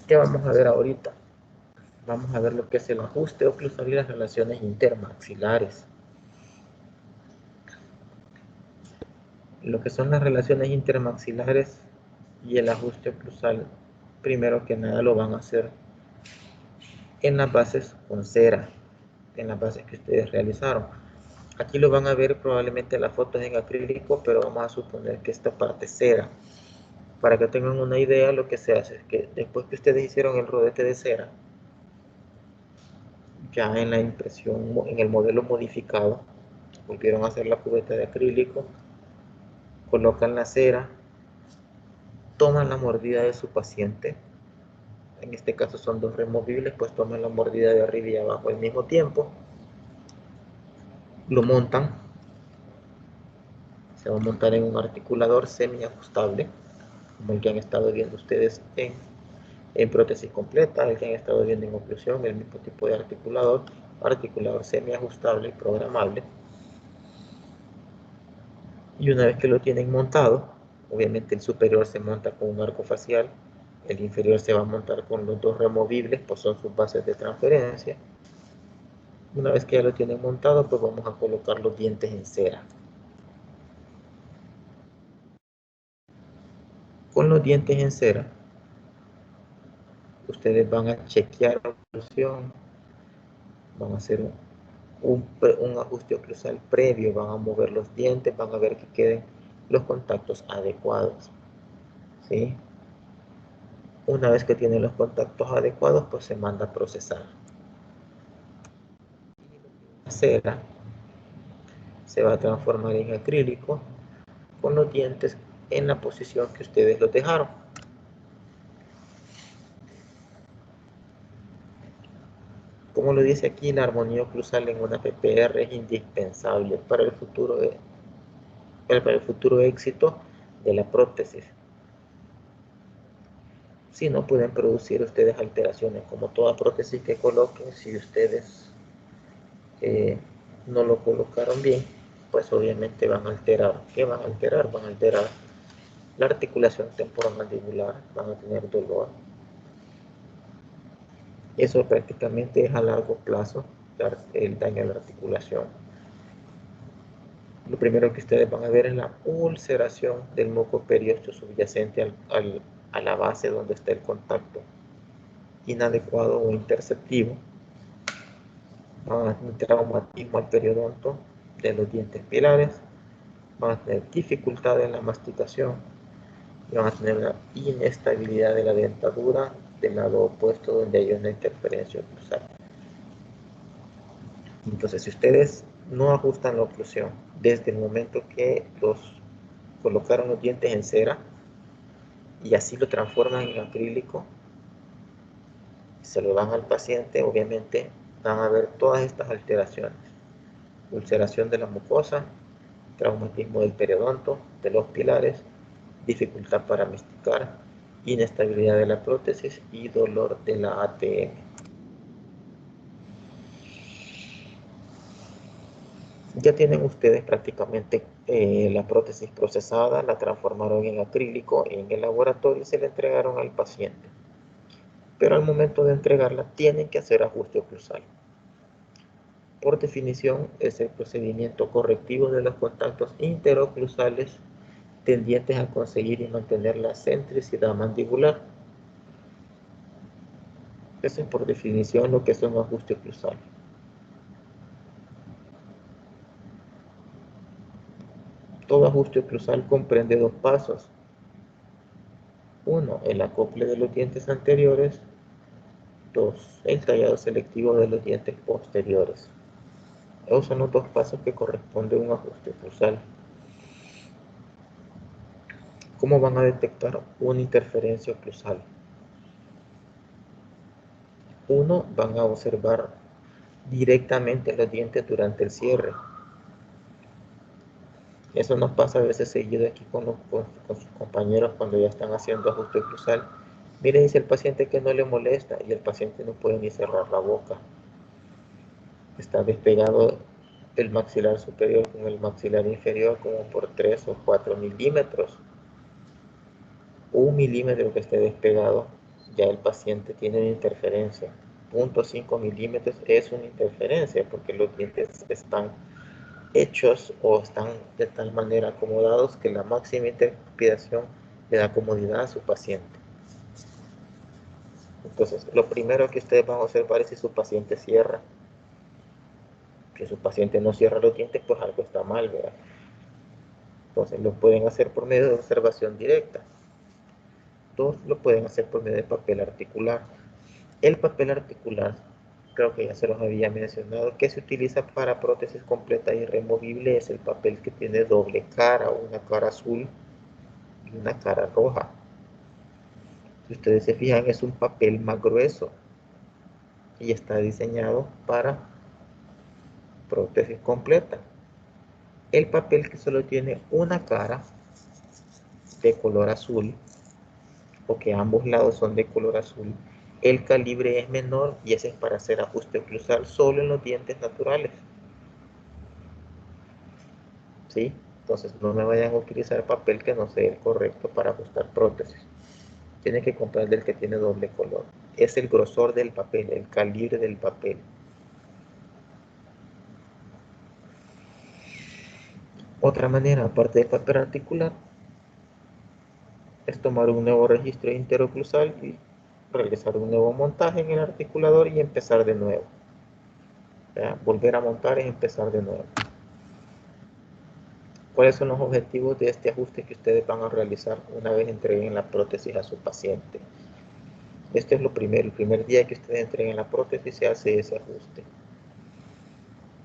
¿Qué vamos a ver ahorita? Vamos a ver lo que es el ajuste oclusal y las relaciones intermaxilares. Lo que son las relaciones intermaxilares y el ajuste oclusal, primero que nada lo van a hacer en las bases con cera, en las bases que ustedes realizaron. Aquí lo van a ver probablemente las fotos en acrílico, pero vamos a suponer que esta parte es cera. Para que tengan una idea, lo que se hace es que después que ustedes hicieron el rodete de cera, ya en la impresión, en el modelo modificado, volvieron a hacer la cubeta de acrílico, colocan la cera, toman la mordida de su paciente, en este caso son dos removibles, pues toman la mordida de arriba y abajo al mismo tiempo, lo montan, se va a montar en un articulador semi ajustable, como el que han estado viendo ustedes en prótesis completa, el que han estado viendo en oclusión, el mismo tipo de articulador semi ajustable y programable. Y una vez que lo tienen montado, obviamente el superior se monta con un arco facial, el inferior se va a montar con los dos removibles, pues son sus bases de transferencia. Una vez que ya lo tienen montado, pues vamos a colocar los dientes en cera. Con los dientes en cera, ustedes van a chequear la oclusión, van a hacer un ajuste oclusal previo, van a mover los dientes, van a ver que queden los contactos adecuados, ¿sí? Una vez que tienen los contactos adecuados, pues se manda a procesar. La cera se va a transformar en acrílico con los dientes en la posición que ustedes los dejaron. Como lo dice aquí, la armonía oclusal en una PPR es indispensable para el futuro éxito de la prótesis. Si no, pueden producir ustedes alteraciones, como toda prótesis que coloquen. Si ustedes no lo colocaron bien, pues obviamente van a alterar. ¿Qué van a alterar? Van a alterar la articulación temporomandibular, van a tener dolor, Eso prácticamente es a largo plazo el daño a la articulación. Lo primero que ustedes van a ver es la ulceración del moco periósteo subyacente a la base donde está el contacto inadecuado o interceptivo. Van a tener traumatismo al periodonto de los dientes pilares, van a tener dificultad en la masticación y van a tener la inestabilidad de la dentadura del lado opuesto donde hay una interferencia oclusal. Entonces, si ustedes no ajustan la oclusión desde el momento que los colocaron los dientes en cera y así lo transforman en acrílico, se lo dan al paciente, obviamente van a ver todas estas alteraciones: ulceración de la mucosa, traumatismo del periodonto, de los pilares, dificultad para masticar, inestabilidad de la prótesis y dolor de la ATM. Ya tienen ustedes prácticamente la prótesis procesada, la transformaron en acrílico en el laboratorio y se la entregaron al paciente. Pero al momento de entregarla tienen que hacer ajuste oclusal. Por definición, es el procedimiento correctivo de los contactos interoclusales tendientes a conseguir y mantener la centricidad mandibular. Eso es por definición lo que es un ajuste oclusal. Todo ajuste oclusal comprende dos pasos. Uno, el acople de los dientes anteriores. Dos, el tallado selectivo de los dientes posteriores. Esos son los dos pasos que corresponden a un ajuste oclusal. ¿Cómo van a detectar una interferencia oclusal? Uno, van a observar directamente los dientes durante el cierre. Eso nos pasa a veces seguido aquí con sus compañeros cuando ya están haciendo ajuste oclusal. Mire, dice el paciente que no le molesta y el paciente no puede ni cerrar la boca. Está despegado el maxilar superior con el maxilar inferior como por 3 o 4 milímetros. 1 milímetro que esté despegado, ya el paciente tiene una interferencia. 0.5 milímetros es una interferencia porque los dientes están hechos o están de tal manera acomodados que la máxima interpretación le da comodidad a su paciente. Entonces, lo primero que ustedes van a observar es si su paciente cierra. Que su paciente no cierra los dientes, pues algo está mal, ¿verdad? Entonces, lo pueden hacer por medio de observación directa. Dos, lo pueden hacer por medio de papel articular. El papel articular, creo que ya se los había mencionado, que se utiliza para prótesis completa y removible, es el papel que tiene doble cara, una cara azul y una cara roja. Si ustedes se fijan, es un papel más grueso y está diseñado para prótesis completa. El papel que solo tiene una cara de color azul, o que ambos lados son de color azul, el calibre es menor y ese es para hacer ajuste oclusal solo en los dientes naturales. ¿Sí? Entonces no me vayan a utilizar papel que no sea el correcto para ajustar prótesis. Tienen que comprar del que tiene doble color. Es el grosor del papel, el calibre del papel. Otra manera, aparte del papel articular, es tomar un nuevo registro interoclusal y realizar un nuevo montaje en el articulador y empezar de nuevo. ¿Ya? Volver a montar y empezar de nuevo. ¿Cuáles son los objetivos de este ajuste que ustedes van a realizar una vez entreguen la prótesis a su paciente? Esto es lo primero. El primer día que ustedes entreguen la prótesis se hace ese ajuste.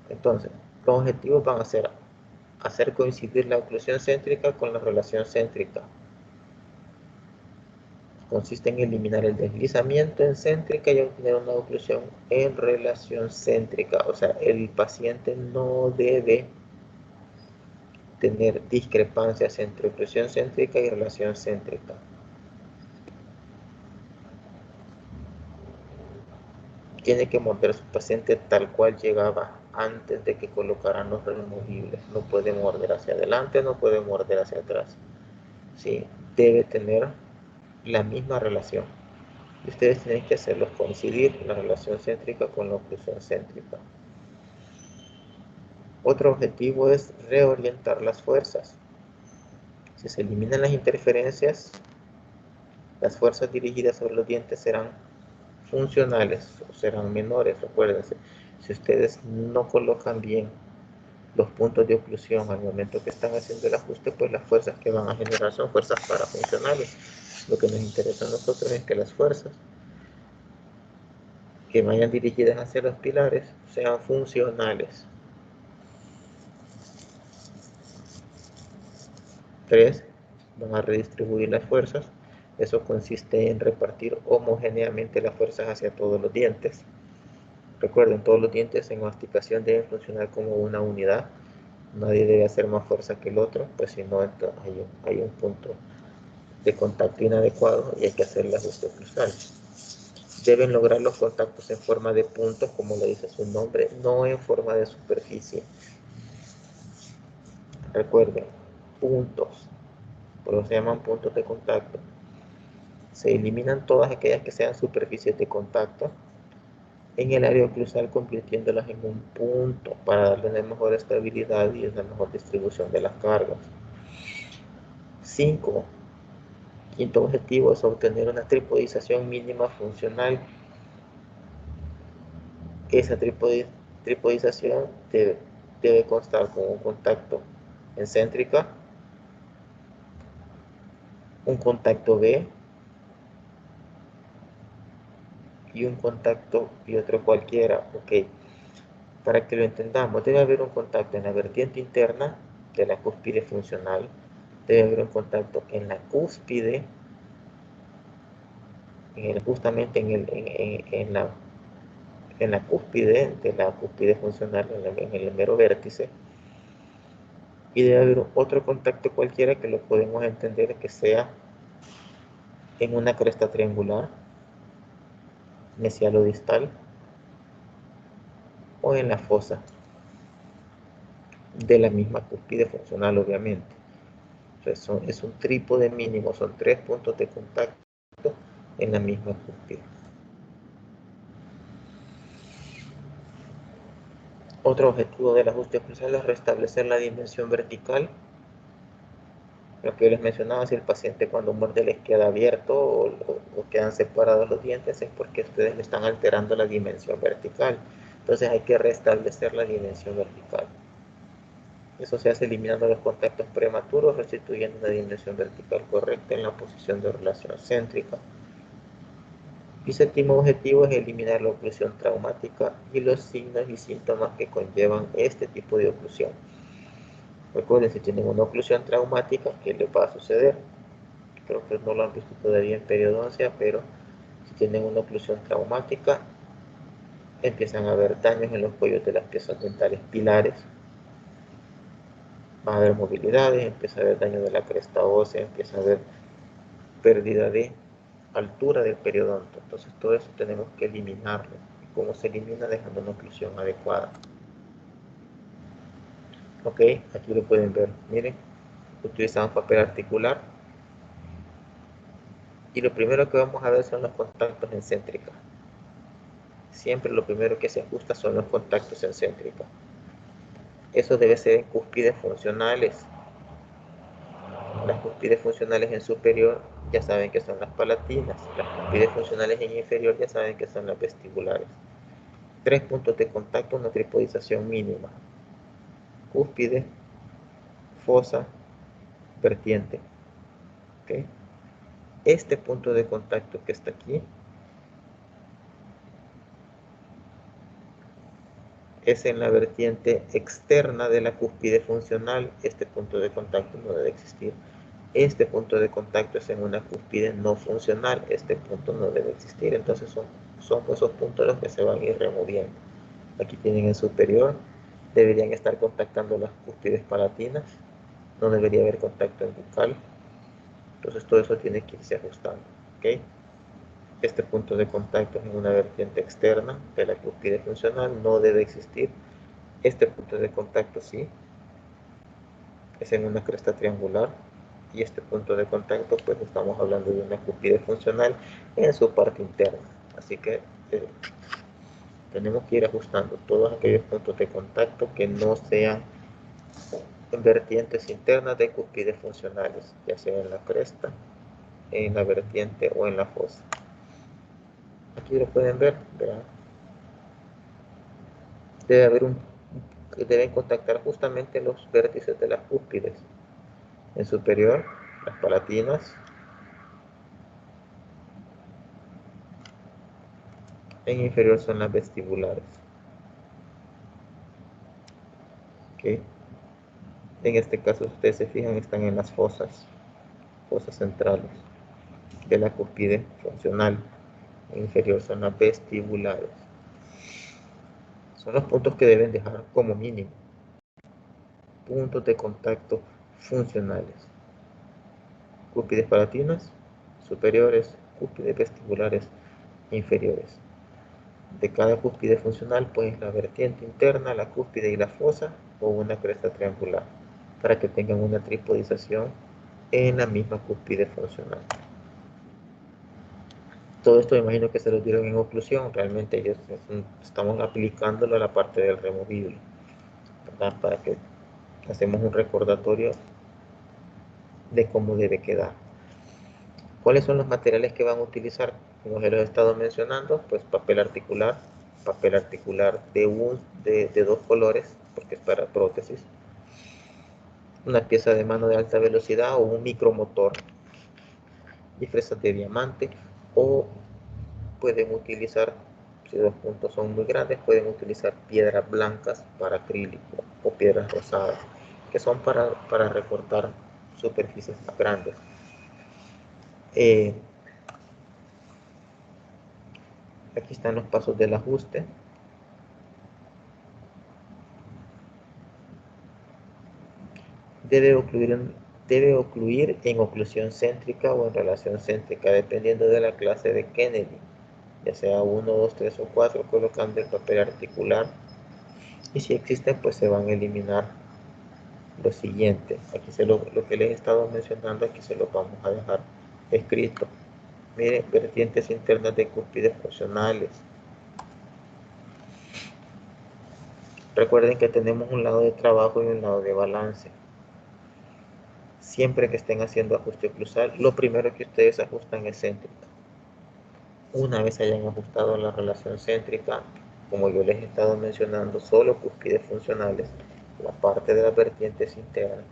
Entonces, los objetivos van a ser hacer coincidir la oclusión céntrica con la relación céntrica. Consiste en eliminar el deslizamiento en céntrica y obtener una oclusión en relación céntrica. O sea, el paciente no debe tener discrepancias entre oclusión céntrica y relación céntrica. Tiene que morder a su paciente tal cual llegaba antes de que colocaran los removibles. No puede morder hacia adelante, no puede morder hacia atrás. Sí, debe tener la misma relación. Y ustedes tienen que hacerlos coincidir, la relación céntrica con la oclusión céntrica. Otro objetivo es reorientar las fuerzas. Si se eliminan las interferencias, las fuerzas dirigidas sobre los dientes serán funcionales o serán menores. Recuérdense, si ustedes no colocan bien los puntos de oclusión al momento que están haciendo el ajuste, pues las fuerzas que van a generar son fuerzas parafuncionales. Lo que nos interesa a nosotros es que las fuerzas que vayan dirigidas hacia los pilares sean funcionales. 3. Van a redistribuir las fuerzas. Eso consiste en repartir homogéneamente las fuerzas hacia todos los dientes. Recuerden, todos los dientes en masticación deben funcionar como una unidad. Nadie debe hacer más fuerza que el otro, pues si no, hay un punto de contacto inadecuado y hay que hacer el ajuste oclusal. Deben lograr los contactos en forma de puntos, como lo dice su nombre, no en forma de superficie. Recuerden, puntos, por eso se llaman puntos de contacto. Se eliminan todas aquellas que sean superficies de contacto en el área oclusal, convirtiéndolas en un punto para darle una mejor estabilidad y una mejor distribución de las cargas. 5. Quinto objetivo es obtener una tripodización mínima funcional. Esa tripodización debe constar con un contacto en céntrica, un contacto B y un contacto y otro cualquiera. Ok, para que lo entendamos, debe haber un contacto en la vertiente interna de la cúspide funcional, debe haber un contacto en la cúspide, justamente en la cúspide de la cúspide funcional, en el mero vértice, y debe haber otro contacto cualquiera que lo podemos entender que sea en una cresta triangular, mesialo-distal, o en la fosa de la misma cúspide funcional, obviamente. Entonces es un trípode mínimo, son 3 puntos de contacto en la misma cúspide. Otro objetivo del ajuste oclusal es restablecer la dimensión vertical. Lo que yo les mencionaba, si el paciente cuando muerde les queda abierto o quedan separados los dientes, es porque ustedes le están alterando la dimensión vertical. Entonces hay que restablecer la dimensión vertical. Eso se hace eliminando los contactos prematuros, restituyendo una dimensión vertical correcta en la posición de relación céntrica. Y séptimo objetivo es eliminar la oclusión traumática y los signos y síntomas que conllevan este tipo de oclusión. Recuerden, si tienen una oclusión traumática, ¿qué les va a suceder? Creo que no lo han visto todavía en periodoncia, pero si tienen una oclusión traumática, empiezan a haber daños en los cuellos de las piezas dentales pilares, va a haber movilidades, empieza a haber daño de la cresta ósea, empieza a haber pérdida de altura del periodonto. Entonces todo eso tenemos que eliminarlo. ¿Cómo se elimina? Dejando una oclusión adecuada. Ok, aquí lo pueden ver. Miren, utilizamos papel articular y lo primero que vamos a ver son los contactos en céntrica. Siempre lo primero que se ajusta son los contactos en céntrica. Eso debe ser en cúspides funcionales. Las cúspides funcionales en superior ya saben que son las palatinas. Las cúspides funcionales en inferior ya saben que son las vestibulares. 3 puntos de contacto, una tripodización mínima. Cúspide, fosa, vertiente. ¿Okay? Este punto de contacto que está aquí es en la vertiente externa de la cúspide funcional. Este punto de contacto no debe existir. Este punto de contacto es en una cúspide no funcional. Este punto no debe existir. Entonces son esos puntos los que se van a ir removiendo. Aquí tienen el superior. Deberían estar contactando las cúspides palatinas. No debería haber contacto en bucal. Entonces todo eso tiene que irse ajustando. ¿Okay? Este punto de contacto es en una vertiente externa de la cúspide funcional. No debe existir. Este punto de contacto sí. Es en una cresta triangular. y este punto de contacto, pues estamos hablando de una cúspide funcional en su parte interna. Así que tenemos que ir ajustando todos aquellos puntos de contacto que no sean en vertientes internas de cúspides funcionales, ya sea en la cresta, en la vertiente o en la fosa. Aquí lo pueden ver, vean. Deben contactar justamente los vértices de las cúspides. En superior, las palatinas. En inferior son las vestibulares. ¿Okay? En este caso, si ustedes se fijan, están en las fosas centrales de la cúspide funcional. En inferior son las vestibulares. Son los puntos que deben dejar como mínimo. Puntos de contacto funcionales. Cúspides palatinas superiores, cúspides vestibulares inferiores. De cada cúspide funcional, pues la vertiente interna, la cúspide y la fosa, o una cresta triangular, para que tengan una tripodización en la misma cúspide funcional. Todo esto me imagino que se lo dieron en oclusión, realmente ellos estamos aplicándolo a la parte del removible, ¿verdad? Para que hacemos un recordatorio de cómo debe quedar. ¿Cuáles son los materiales que van a utilizar? Como se los he estado mencionando, pues papel articular de dos colores, porque es para prótesis, una pieza de mano de alta velocidad o un micromotor y fresas de diamante, o pueden utilizar, si los puntos son muy grandes, pueden utilizar piedras blancas para acrílico o piedras rosadas, que son para recortar superficies más grandes. Aquí están los pasos del ajuste. Debe ocluir en oclusión céntrica o en relación céntrica, dependiendo de la clase de Kennedy, ya sea 1, 2, 3 o 4, colocando el papel articular. Y si existen, pues se van a eliminar lo siguiente. Aquí lo que les he estado mencionando, aquí se lo vamos a dejar escrito. Miren, vertientes internas de cúspides funcionales. Recuerden que tenemos un lado de trabajo y un lado de balance. Siempre que estén haciendo ajuste oclusal, lo primero que ustedes ajustan es céntrica. Una vez hayan ajustado la relación céntrica, como yo les he estado mencionando, solo cúspides funcionales, la parte de las vertientes internas,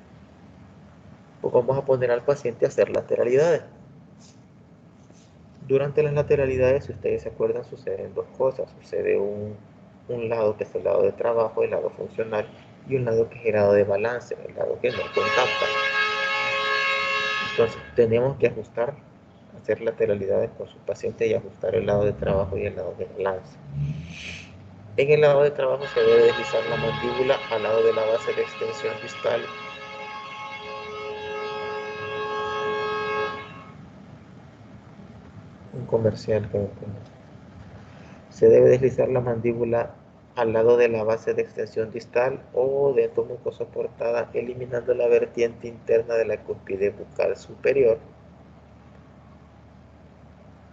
pues vamos a poner al paciente a hacer lateralidades. Durante las lateralidades, si ustedes se acuerdan, suceden dos cosas. Sucede un lado que es el lado de trabajo, el lado funcional, y un lado que es el lado de balance, el lado que no contacta. Entonces tenemos que ajustar, hacer lateralidades con su paciente y ajustar el lado de trabajo y el lado de balance. En el lado de trabajo se debe deslizar la mandíbula al lado de la base de extensión distal. Un comercial que se debe deslizar la mandíbula al lado de la base de extensión distal o dentro mucosa portada, eliminando la vertiente interna de la cúspide bucal superior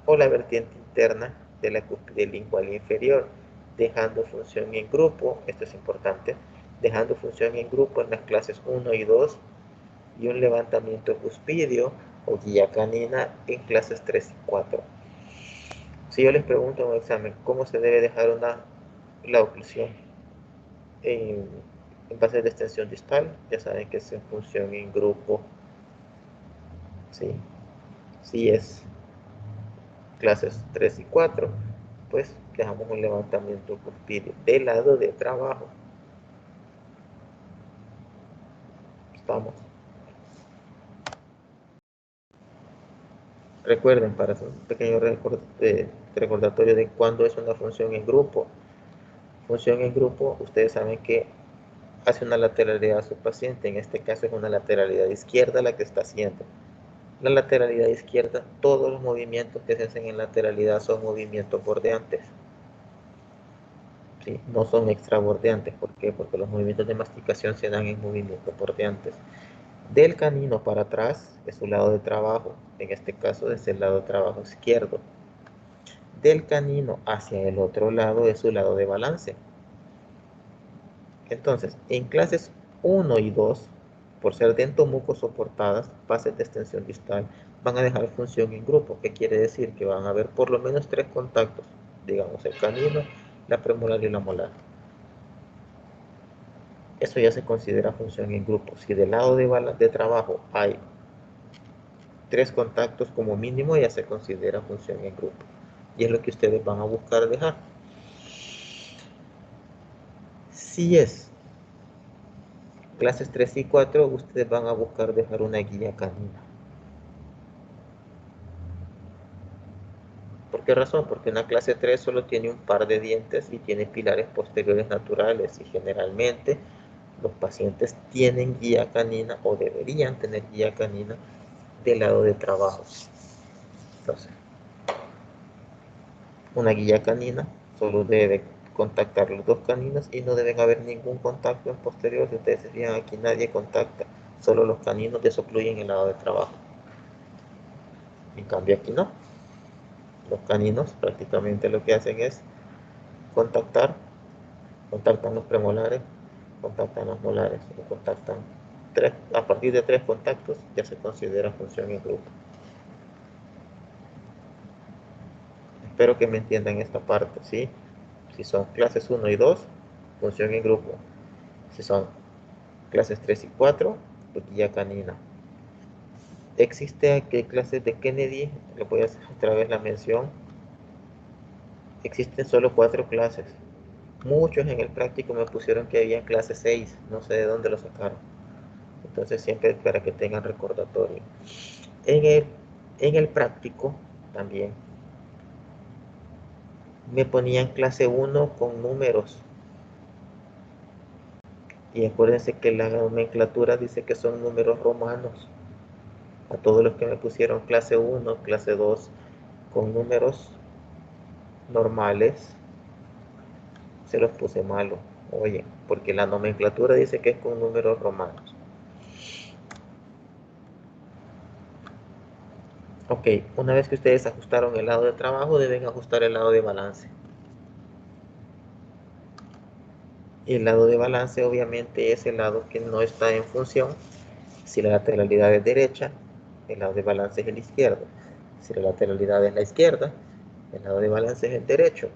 o la vertiente interna de la cúspide lingual inferior, dejando función en grupo, esto es importante, dejando función en grupo en las clases 1 y 2 y un levantamiento cuspidio o guía canina en clases 3 y 4. Si yo les pregunto en un examen cómo se debe dejar la oclusión en base de extensión distal, ya saben que es en función en grupo. ¿Sí? Si es clases 3 y 4, pues dejamos un levantamiento cuspidio del lado de trabajo. Estamos. Recuerden, para hacer un pequeño recordatorio de cuándo es una función en grupo. Función en grupo, ustedes saben que hace una lateralidad a su paciente, en este caso es una lateralidad izquierda la que está haciendo. La lateralidad izquierda, todos los movimientos que se hacen en lateralidad son movimientos bordeantes. ¿Sí? No son extrabordeantes. ¿Por qué? Porque los movimientos de masticación se dan en movimientos bordeantes. Del canino para atrás es su lado de trabajo, en este caso es el lado de trabajo izquierdo. Del canino hacia el otro lado es su lado de balance. Entonces, en clases 1 y 2, por ser dentomuco soportadas, bases de extensión distal, van a dejar función en grupo, que quiere decir que van a haber por lo menos 3 contactos, digamos el canino, la premolar y la molar. Eso ya se considera función en grupo. Si del lado de trabajo hay 3 contactos como mínimo, ya se considera función en grupo. Y es lo que ustedes van a buscar dejar. Si es clases 3 y 4, ustedes van a buscar dejar una guía canina. ¿Por qué razón? Porque una clase 3 solo tiene un par de dientes y tiene pilares posteriores naturales, y generalmente los pacientes tienen guía canina o deberían tener guía canina del lado de trabajo. Entonces, una guía canina solo debe contactar los 2 caninos y no deben haber ningún contacto en posterior. Si ustedes se fijan, aquí nadie contacta, solo los caninos desocluyen el lado de trabajo. En cambio aquí no. Los caninos prácticamente lo que hacen es contactar, contactan los premolares, contactan los molares, o contactan a partir de 3 contactos ya se considera función en grupo. Espero que me entiendan esta parte, ¿sí? Si son clases 1 y 2, función en grupo. Si son clases 3 y 4, pues guía canina. Existe aquí clases de Kennedy, le voy a hacer otra vez la mención. Existen solo 4 clases. Muchos en el práctico me pusieron que había clase 6, no sé de dónde lo sacaron. Entonces siempre para que tengan recordatorio. En el práctico también me ponían clase 1 con números. Y acuérdense que la nomenclatura dice que son números romanos. A todos los que me pusieron clase 1, clase 2 con números normales, se los puse malo. Oye, porque la nomenclatura dice que es con números romanos. Ok, una vez que ustedes ajustaron el lado de trabajo, deben ajustar el lado de balance. Y el lado de balance obviamente es el lado que no está en función. Si la lateralidad es derecha, el lado de balance es el izquierdo. Si la lateralidad es la izquierda, el lado de balance es el derecho.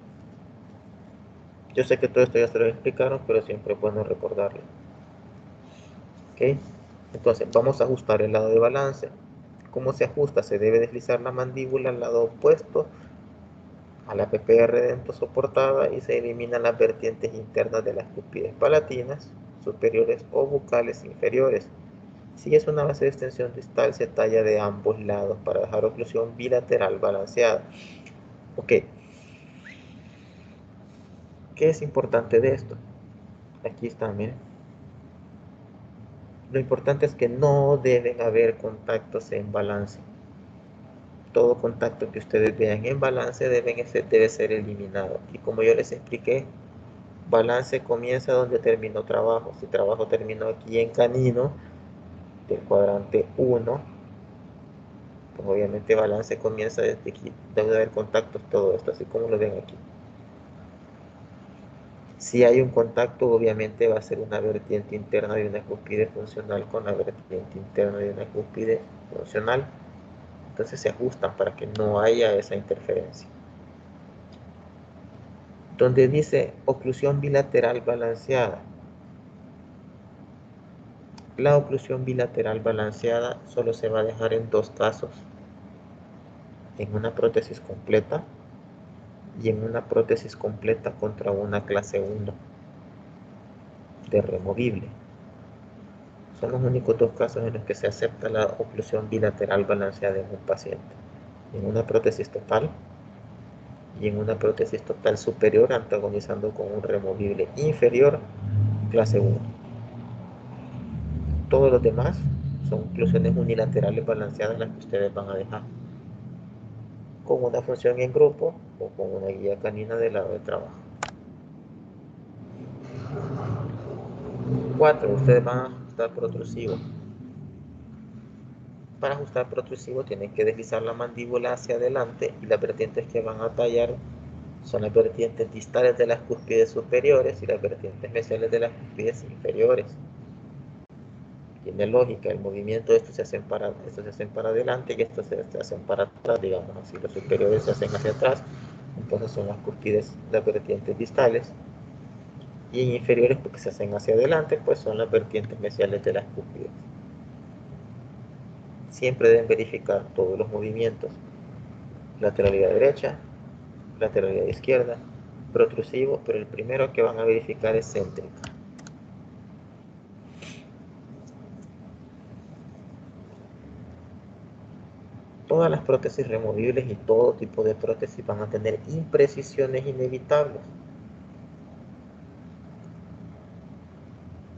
Yo sé que todo esto ya se lo explicaron, pero siempre es bueno recordarlo. ¿Ok? Entonces, vamos a ajustar el lado de balance. ¿Cómo se ajusta? Se debe deslizar la mandíbula al lado opuesto a la PPR dento soportada y se eliminan las vertientes internas de las cúspides palatinas superiores o bucales inferiores. Si es una base de extensión distal, se talla de ambos lados para dejar oclusión bilateral balanceada. Ok, ¿qué es importante de esto? Aquí está, miren. Lo importante es que no deben haber contactos en balance. Todo contacto que ustedes vean en balance debe ser eliminado. Y como yo les expliqué, balance comienza donde terminó trabajo. Si trabajo terminó aquí en canino, del cuadrante 1, pues obviamente balance comienza desde aquí. Debe haber contactos, todo esto, así como lo ven aquí. Si hay un contacto, obviamente va a ser una vertiente interna de una cúspide funcional con la vertiente interna de una cúspide funcional. Entonces se ajustan para que no haya esa interferencia. Donde dice oclusión bilateral balanceada. La oclusión bilateral balanceada solo se va a dejar en 2 casos. En una prótesis completa y en una prótesis completa contra una clase 1 de removible. Son los únicos 2 casos en los que se acepta la oclusión bilateral balanceada en un paciente. En una prótesis total y en una prótesis total superior antagonizando con un removible inferior clase 1. Todos los demás son oclusiones unilaterales balanceadas las que ustedes van a dejar con una función en grupo o con una guía canina del lado de trabajo. 4. Ustedes van a ajustar protrusivo. Para ajustar protrusivo tienen que deslizar la mandíbula hacia adelante y las vertientes que van a tallar son las vertientes distales de las cúspides superiores y las vertientes mesiales de las cúspides inferiores. Tiene lógica, el movimiento de estos se hacen para adelante y estos se hacen para atrás, digamos así. Los superiores se hacen hacia atrás, entonces son las cúspides, las vertientes distales, y en inferiores, porque se hacen hacia adelante, pues son las vertientes mesiales de las cúspides. Siempre deben verificar todos los movimientos: lateralidad derecha, lateralidad izquierda, protrusivo, pero el primero que van a verificar es céntrica. Todas las prótesis removibles y todo tipo de prótesis van a tener imprecisiones inevitables.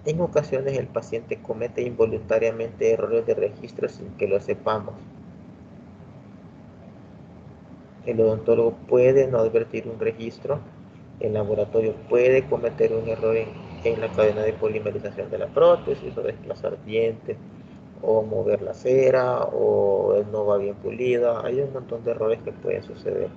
En ocasiones el paciente comete involuntariamente errores de registro sin que lo sepamos. El odontólogo puede no advertir un registro, el laboratorio puede cometer un error en la cadena de polimerización de la prótesis, o desplazar dientes, o mover la cera, o no va bien pulida. Hay un montón de errores que pueden suceder.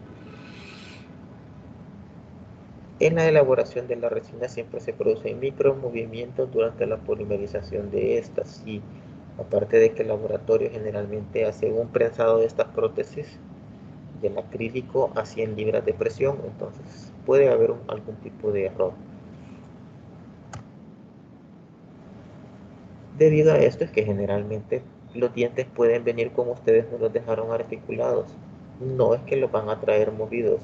En la elaboración de la resina siempre se producen micromovimientos durante la polimerización de estas, y aparte de que el laboratorio generalmente hace un prensado de estas prótesis del acrílico a 100 libras de presión, entonces puede haber algún tipo de error. Debido a esto es que generalmente los dientes pueden venir como ustedes no los dejaron articulados. No es que los van a traer movidos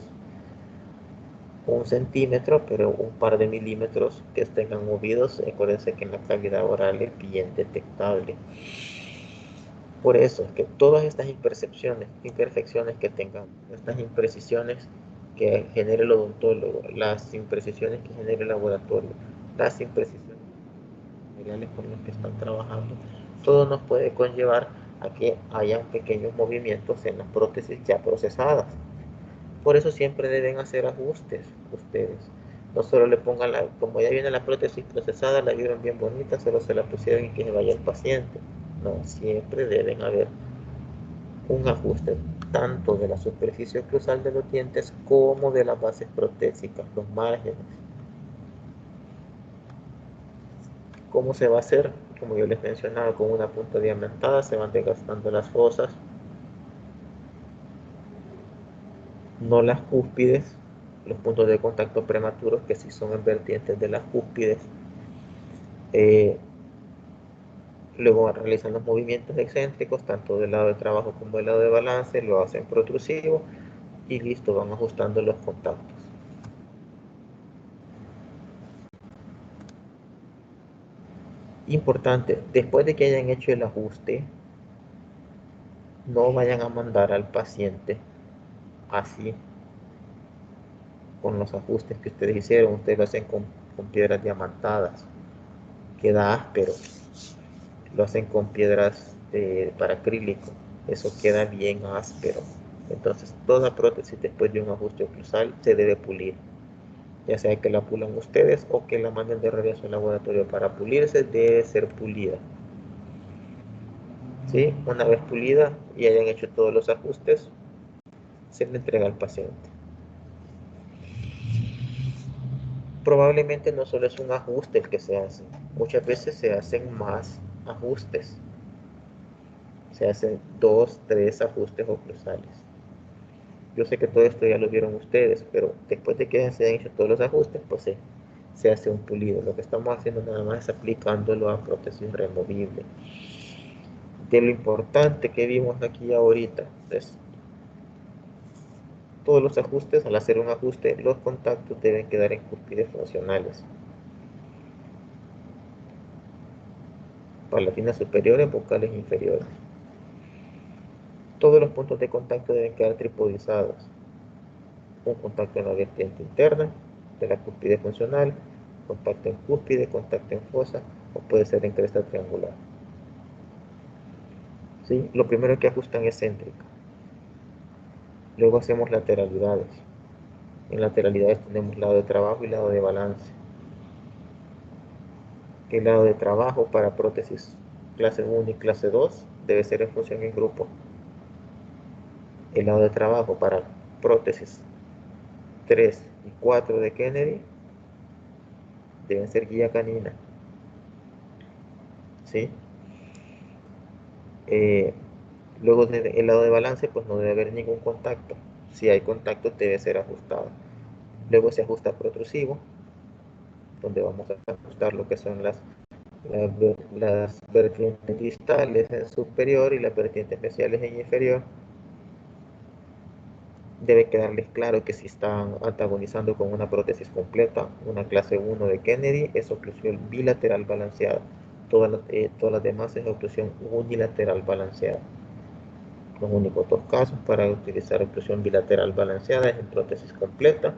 1 centímetro, pero un par de milímetros que tengan movidos. Acuérdense que en la cavidad oral es bien detectable. Por eso es que todas estas imperfecciones que tengan, estas imprecisiones que genere el odontólogo, las imprecisiones que genere el laboratorio, las imprecisiones materiales con los que están trabajando, todo nos puede conllevar a que hayan pequeños movimientos en las prótesis ya procesadas. Por eso siempre deben hacer ajustes ustedes. No solo le pongan como ya viene la prótesis procesada, la vieron bien bonita, solo se la pusieron y que se vaya el paciente. No, siempre deben haber un ajuste tanto de la superficie oclusal de los dientes como de las bases protésicas, los márgenes. ¿Cómo se va a hacer? Como yo les mencionaba, con una punta diamantada se van desgastando las fosas, no las cúspides, los puntos de contacto prematuros que sí son en vertientes de las cúspides. Luego realizan los movimientos excéntricos, tanto del lado de trabajo como del lado de balance, lo hacen protrusivo y listo, van ajustando los contactos. Importante, después de que hayan hecho el ajuste, no vayan a mandar al paciente así, con los ajustes que ustedes hicieron. Ustedes lo hacen con piedras diamantadas, queda áspero. Lo hacen con piedras para acrílico, eso queda bien áspero. Entonces toda prótesis después de un ajuste oclusal se debe pulir, ya sea que la pulan ustedes o que la manden de regreso al laboratorio. Para pulirse debe ser pulida. ¿Sí? Una vez pulida y hayan hecho todos los ajustes, se le entrega al paciente. Probablemente no solo es un ajuste el que se hace, muchas veces se hacen más ajustes, se hacen 2, 3 ajustes oclusales. Yo sé que todo esto ya lo vieron ustedes, pero después de que se han hecho todos los ajustes, pues se hace un pulido. Lo que estamos haciendo nada más es aplicándolo a prótesis removible. De lo importante que vimos aquí ahorita es todos los ajustes. Al hacer un ajuste, los contactos deben quedar en cúspides funcionales, palatinas superiores, vocales inferiores. Todos los puntos de contacto deben quedar tripodizados. Un contacto en la vertiente interna de la cúspide funcional, contacto en cúspide, contacto en fosa, o puede ser en cresta triangular. ¿Sí? Lo primero que ajustan es céntrica. Luego hacemos lateralidades. En lateralidades tenemos lado de trabajo y lado de balance. El lado de trabajo para prótesis clase 1 y clase 2 debe ser en función en grupo. El lado de trabajo para prótesis 3 y 4 de Kennedy deben ser guía canina. ¿Sí? Luego del lado de balance, pues no debe haber ningún contacto. Si hay contacto, debe ser ajustado. Luego se ajusta protrusivo, donde vamos a ajustar lo que son las vertientes distales en superior y las vertientes mesiales en inferior. Debe quedarles claro que si están antagonizando con una prótesis completa, una clase 1 de Kennedy, es oclusión bilateral balanceada. Todas las demás es oclusión unilateral balanceada. Los únicos dos casos para utilizar oclusión bilateral balanceada es en prótesis completa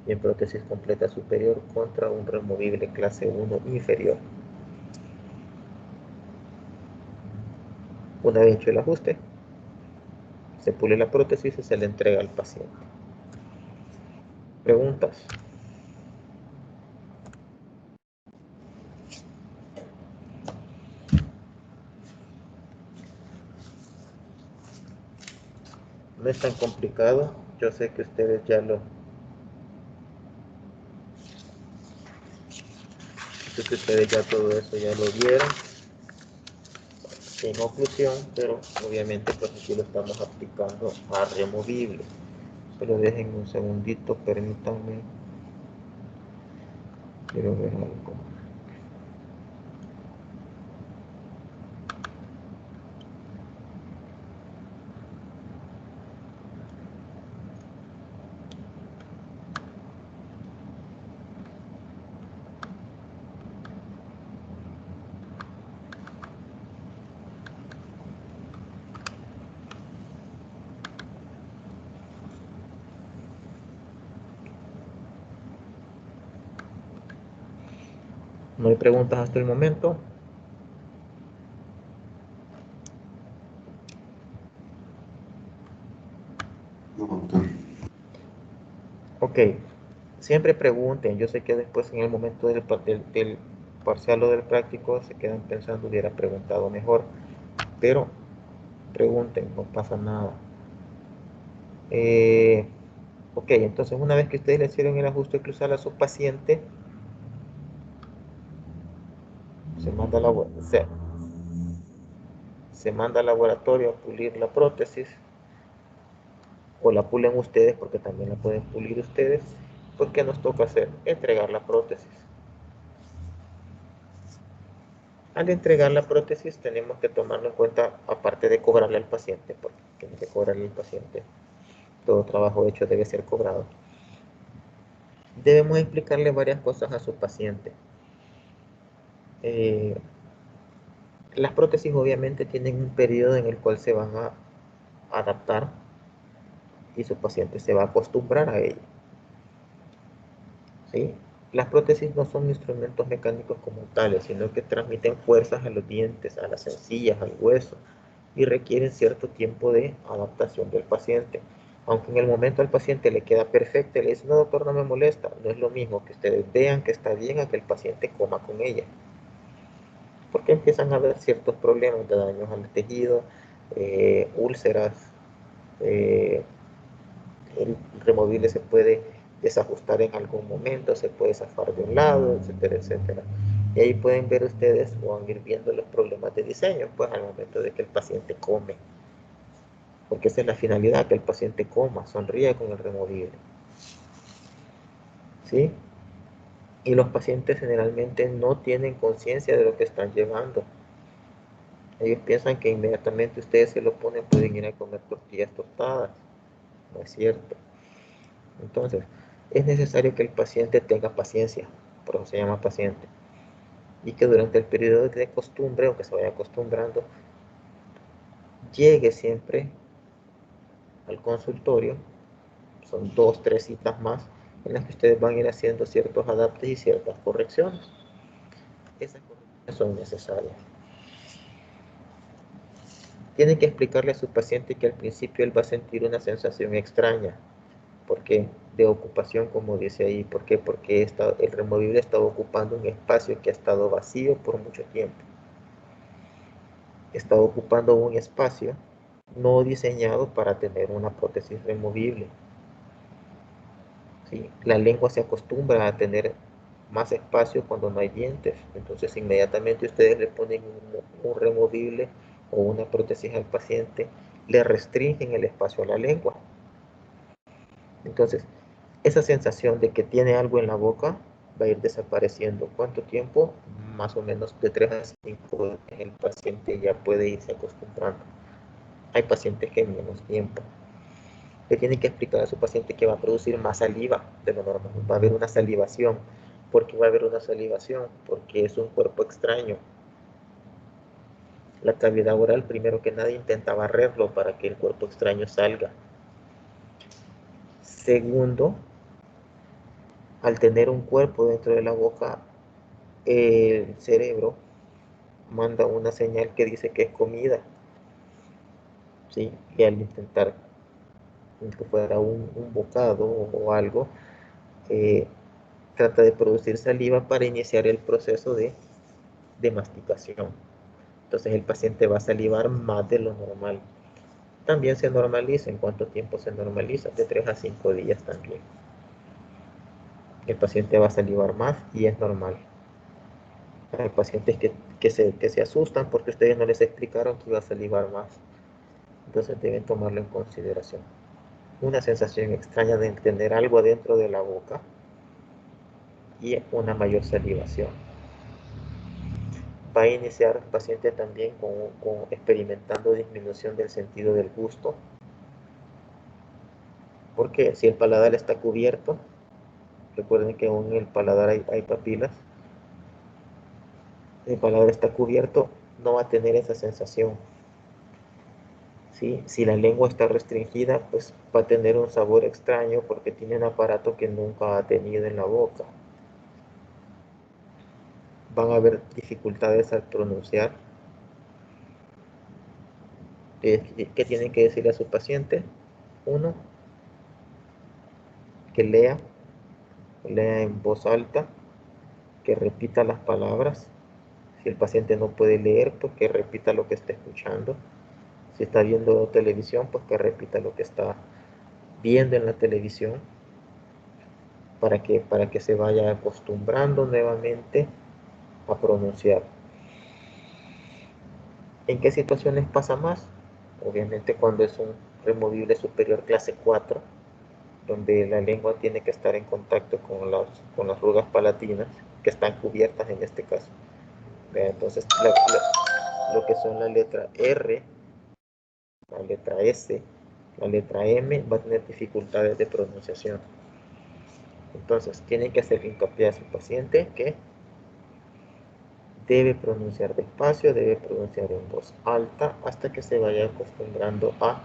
y en prótesis completa superior contra un removible clase 1 inferior. Una vez hecho el ajuste, se pule la prótesis y se le entrega al paciente. ¿Preguntas? No es tan complicado. Yo sé que ustedes todo eso ya lo vieron en oclusión, pero obviamente pues aquí lo estamos aplicando a removible. Pero dejen un segundito, permítanme. Quiero ver algo. No hay preguntas hasta el momento. No, doctor. Ok, siempre pregunten. Yo sé que después en el momento del parcial o del práctico se quedan pensando hubiera preguntado mejor, pero pregunten, no pasa nada. Ok, entonces una vez que ustedes le hicieron el ajuste oclusal a su paciente, se manda al laboratorio a pulir la prótesis, o la pulen ustedes porque también la pueden pulir ustedes. Pues ¿qué nos toca hacer? Entregar la prótesis. Al entregar la prótesis tenemos que tomarlo en cuenta, aparte de cobrarle al paciente, porque tiene que cobrarle al paciente, todo trabajo hecho debe ser cobrado. Debemos explicarle varias cosas a su paciente. Las prótesis obviamente tienen un periodo en el cual se van a adaptar y su paciente se va a acostumbrar a ello. ¿Sí? Las prótesis no son instrumentos mecánicos como tales, sino que transmiten fuerzas a los dientes, a las encías, al hueso, y requieren cierto tiempo de adaptación del paciente. Aunque en el momento al paciente le queda perfecto y le dice, no doctor, no me molesta, no es lo mismo que ustedes vean que está bien a que el paciente coma con ella. Porque empiezan a haber ciertos problemas de daños al tejido, úlceras, el removible se puede desajustar en algún momento, se puede zafar de un lado, etcétera, etcétera. Y ahí pueden ver ustedes o van a ir viendo los problemas de diseño, pues al momento de que el paciente come. Porque esa es la finalidad, que el paciente coma, sonríe con el removible. ¿Sí? Y los pacientes generalmente no tienen conciencia de lo que están llevando. Ellos piensan que inmediatamente ustedes se lo ponen, pueden ir a comer tortillas tostadas. No es cierto. Entonces, es necesario que el paciente tenga paciencia, por eso se llama paciente, y que durante el periodo de costumbre, o que se vaya acostumbrando, llegue siempre al consultorio. Son 2, 3 citas más en las que ustedes van a ir haciendo ciertos adaptes y ciertas correcciones. Esas correcciones son necesarias. Tienen que explicarle a su paciente que al principio él va a sentir una sensación extraña. ¿Por qué? De ocupación, como dice ahí. ¿Por qué? Porque el removible está ocupando un espacio que ha estado vacío por mucho tiempo. está ocupando un espacio no diseñado para tener una prótesis removible. ¿Sí? La lengua se acostumbra a tener más espacio cuando no hay dientes, entonces inmediatamente ustedes le ponen un removible o una prótesis al paciente, le restringen el espacio a la lengua. Entonces, esa sensación de que tiene algo en la boca va a ir desapareciendo. ¿Cuánto tiempo? Más o menos de 3 a 5 días el paciente ya puede irse acostumbrando. Hay pacientes que en menos tiempo. Le tiene que explicar a su paciente que va a producir más saliva de lo normal. Va a haber una salivación. ¿Por qué va a haber una salivación? Porque es un cuerpo extraño. La cavidad oral, primero que nada, intenta barrerlo para que el cuerpo extraño salga. Segundo, al tener un cuerpo dentro de la boca, el cerebro manda una señal que dice que es comida, ¿sí? Y al intentar que fuera un bocado o algo, eh, trata de producir saliva para iniciar el proceso de masticación. Entonces el paciente va a salivar más de lo normal. También se normaliza. ¿En cuánto tiempo se normaliza? De 3 a 5 días también. El paciente va a salivar más y es normal. Hay pacientes que se asustan porque ustedes no les explicaron que iba a salivar más. Entonces deben tomarlo en consideración. Una sensación extraña de tener algo adentro de la boca y una mayor salivación. Va a iniciar el paciente también con experimentando disminución del sentido del gusto, porque si el paladar está cubierto, recuerden que aún en el paladar hay papilas, el paladar está cubierto, no va a tener esa sensación. ¿Sí? Si la lengua está restringida, pues va a tener un sabor extraño porque tiene un aparato que nunca ha tenido en la boca. Van a haber dificultades al pronunciar. ¿Qué tienen que decirle a su paciente? Uno, que lea en voz alta, que repita las palabras. Si el paciente no puede leer, pues que repita lo que está escuchando. Si está viendo televisión, pues que repita lo que está viendo en la televisión para que se vaya acostumbrando nuevamente a pronunciar. ¿En qué situaciones pasa más? Obviamente cuando es un removible superior clase 4, donde la lengua tiene que estar en contacto con las rugas palatinas, que están cubiertas en este caso. Entonces, lo que son la letra R, la letra S, la letra M, va a tener dificultades de pronunciación. Entonces, tienen que hacer hincapié a su paciente que debe pronunciar despacio, debe pronunciar en voz alta hasta que se vaya acostumbrando a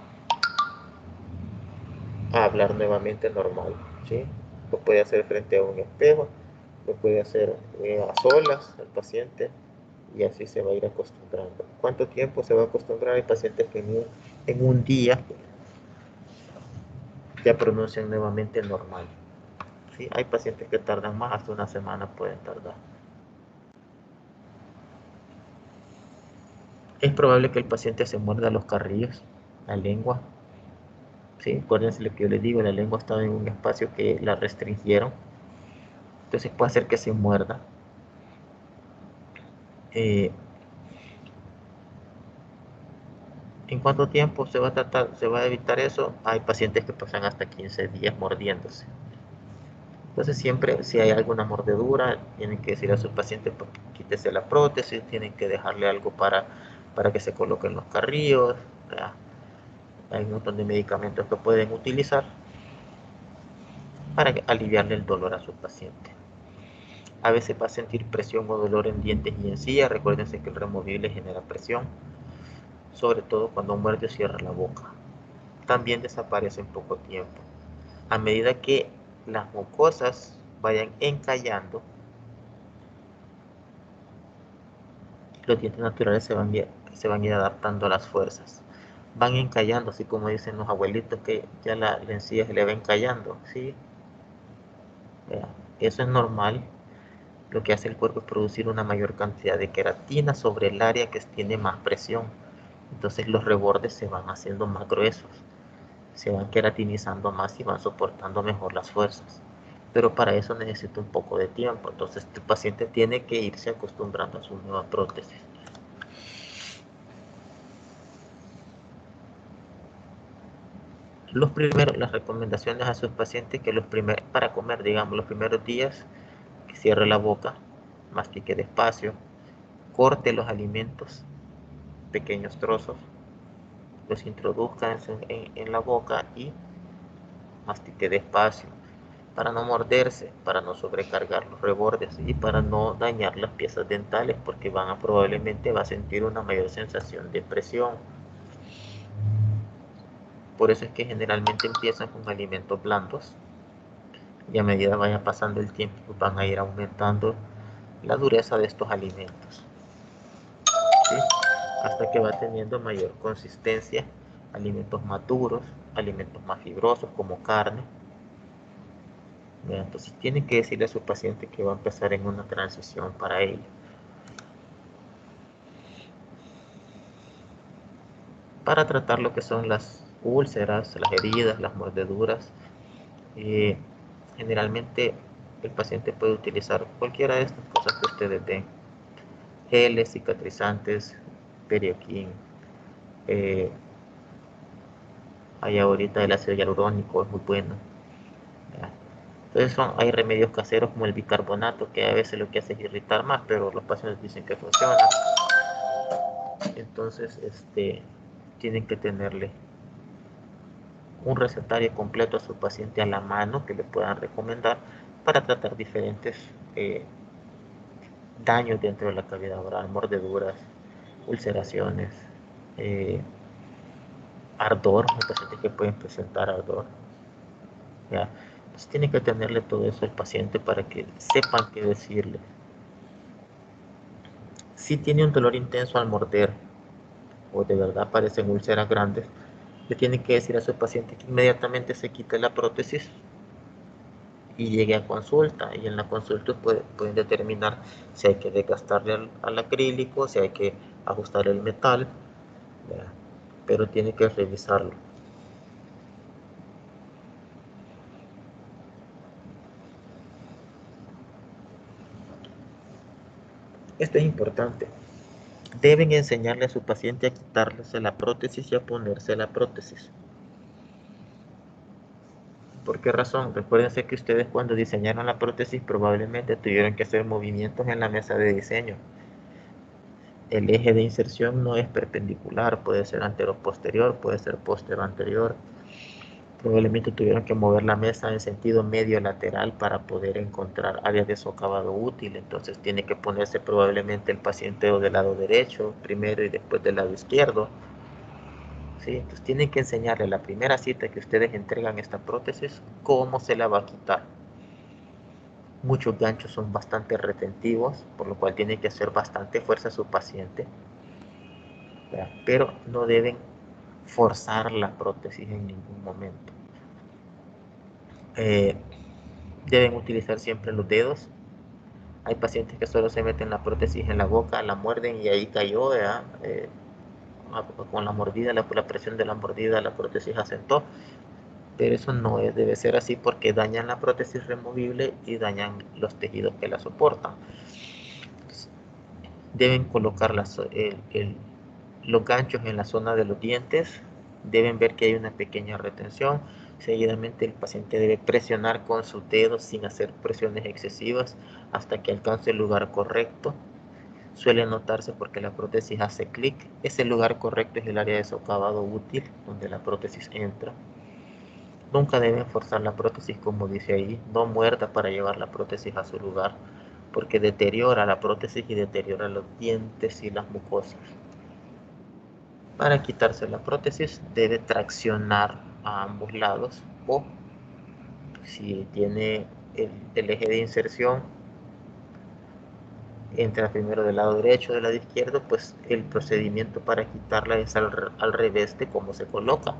hablar nuevamente normal, ¿sí? Lo puede hacer frente a un espejo, lo puede hacer a solas el paciente y así se va a ir acostumbrando. ¿Cuánto tiempo se va a acostumbrar? Hay pacientes que en un día ya pronuncian nuevamente normal, ¿sí? Hay pacientes que tardan más, hasta una semana pueden tardar. Es probable que el paciente se muerda los carrillos, la lengua, ¿sí? Acuérdense lo que yo les digo, la lengua estaba en un espacio que la restringieron, entonces puede hacer que se muerda. Eh, ¿En cuánto tiempo se va a evitar eso? Hay pacientes que pasan hasta 15 días mordiéndose. Entonces siempre, si hay alguna mordedura, tienen que decir a su paciente, pues, quítese la prótesis, tienen que dejarle algo para que se coloquen los carrillos, ¿verdad? Hay un montón de medicamentos que pueden utilizar para aliviarle el dolor a su paciente. A veces va a sentir presión o dolor en dientes y encías. Recuérdense que el removible genera presión, sobre todo cuando muerde o cierra la boca. También desaparece en poco tiempo. A medida que las mucosas vayan encallando, los dientes naturales se van a ir adaptando a las fuerzas. Van encallando, así como dicen los abuelitos, que ya la encía se le va encallando, ¿sí? Eso es normal. lo que hace el cuerpo es producir una mayor cantidad de queratina sobre el área que tiene más presión. Entonces los rebordes se van haciendo más gruesos, se van queratinizando más y van soportando mejor las fuerzas. Pero para eso necesita un poco de tiempo. Entonces el paciente tiene que irse acostumbrando a su nueva prótesis. Las recomendaciones a sus pacientes que para comer, digamos, los primeros días, que cierre la boca, mastique despacio, corte los alimentos, pequeños trozos, los introduzca en la boca y mastique despacio, para no morderse, para no sobrecargar los rebordes y para no dañar las piezas dentales, porque probablemente va a sentir una mayor sensación de presión. Por eso es que generalmente empiezan con alimentos blandos y a medida vaya pasando el tiempo pues van a ir aumentando la dureza de estos alimentos, ¿sí? Hasta que va teniendo mayor consistencia, alimentos más duros, alimentos más fibrosos como carne. Entonces tienen que decirle a su paciente que va a empezar en una transición para ello. Para tratar lo que son las úlceras, las heridas, las mordeduras, eh, generalmente el paciente puede utilizar cualquiera de estas cosas que ustedes ven: geles cicatrizantes, Perioquin, hay ahorita el ácido hialurónico, es muy bueno, ¿ya? Entonces hay remedios caseros como el bicarbonato, que a veces lo que hace es irritar más, pero los pacientes dicen que funciona. Entonces tienen que tenerle un recetario completo a su paciente a la mano que le puedan recomendar para tratar diferentes daños dentro de la cavidad oral: mordeduras, ulceraciones, eh, ardor, hay pacientes que pueden presentar ardor, ¿ya? Entonces tiene que tenerle todo eso al paciente para que sepan qué decirle. Si tiene un dolor intenso al morder o de verdad aparecen úlceras grandes, le tiene que decir a su paciente que inmediatamente se quite la prótesis y llegue a consulta, y en la consulta pueden determinar si hay que desgastarle al acrílico, si hay que ajustar el metal, ¿verdad? Pero tiene que revisarlo. Esto es importante. Deben enseñarle a su paciente a quitarse la prótesis y a ponerse la prótesis. ¿Por qué razón? Recuérdense que ustedes cuando diseñaron la prótesis probablemente tuvieron que hacer movimientos en la mesa de diseño. El eje de inserción no es perpendicular, puede ser antero-posterior, puede ser posterior-anterior. Probablemente tuvieron que mover la mesa en sentido medio lateral para poder encontrar áreas de socavado útil. Entonces tiene que ponerse probablemente el paciente del lado derecho primero y después del lado izquierdo, ¿sí? Entonces tienen que enseñarle la primera cita que ustedes entregan esta prótesis cómo se la va a quitar. Muchos ganchos son bastante retentivos, por lo cual tiene que hacer bastante fuerza a su paciente, ¿verdad? Pero no deben forzar la prótesis en ningún momento. Deben utilizar siempre los dedos. Hay pacientes que solo se meten la prótesis en la boca, la muerden y ahí cayó, ¿verdad? Con la mordida, la presión de la mordida, la prótesis asentó. Pero eso no debe ser así, porque dañan la prótesis removible y dañan los tejidos que la soportan. Deben colocar los ganchos en la zona de los dientes, deben ver que hay una pequeña retención. Seguidamente el paciente debe presionar con sus dedos sin hacer presiones excesivas hasta que alcance el lugar correcto. Suele notarse porque la prótesis hace clic. Ese lugar correcto es el área de socavado útil donde la prótesis entra. Nunca deben forzar la prótesis, como dice ahí. No muerda para llevar la prótesis a su lugar, porque deteriora la prótesis y deteriora los dientes y las mucosas. Para quitarse la prótesis debe traccionar a ambos lados, o si tiene el eje de inserción entra primero del lado derecho o del lado izquierdo, pues el procedimiento para quitarla es al revés de cómo se coloca.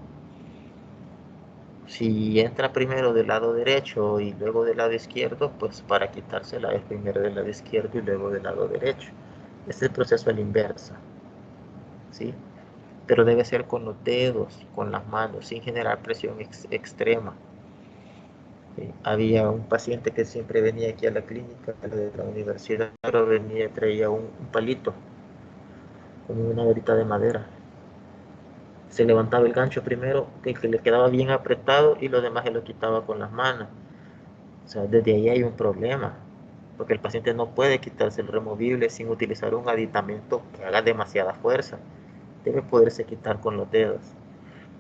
Si entra primero del lado derecho y luego del lado izquierdo, pues para quitársela es primero del lado izquierdo y luego del lado derecho. Este es el proceso a la inversa, ¿sí? Pero debe ser con los dedos, con las manos, sin generar presión extrema. ¿Sí? Había un paciente que siempre venía aquí a la clínica de la universidad, pero venía y traía un palito, como una varita de madera. Se levantaba el gancho primero, que le quedaba bien apretado, y lo demás se lo quitaba con las manos. O sea, desde ahí hay un problema, porque el paciente no puede quitarse el removible sin utilizar un aditamento que haga demasiada fuerza. Debe poderse quitar con los dedos.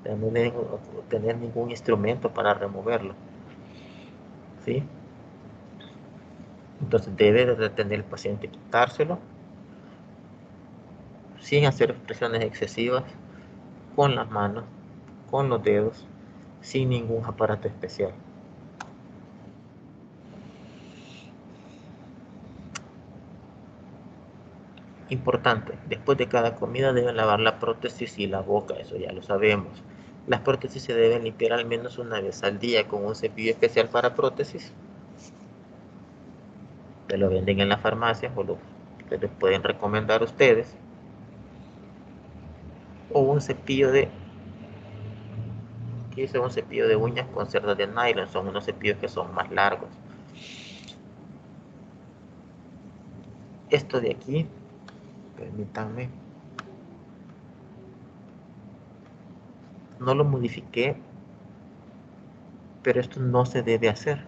No deben tener ningún instrumento para removerlo, ¿sí? Entonces debe de retener el paciente, quitárselo sin hacer presiones excesivas, con las manos, con los dedos, sin ningún aparato especial. Importante, después de cada comida deben lavar la prótesis y la boca, eso ya lo sabemos. Las prótesis se deben limpiar al menos una vez al día con un cepillo especial para prótesis. Que lo venden en la farmacia o lo que les pueden recomendar ustedes. O un cepillo de, aquí dice un cepillo de uñas con cerdas de nylon, son unos cepillos que son más largos. Esto de aquí, permítanme, no lo modifiqué, pero esto no se debe hacer.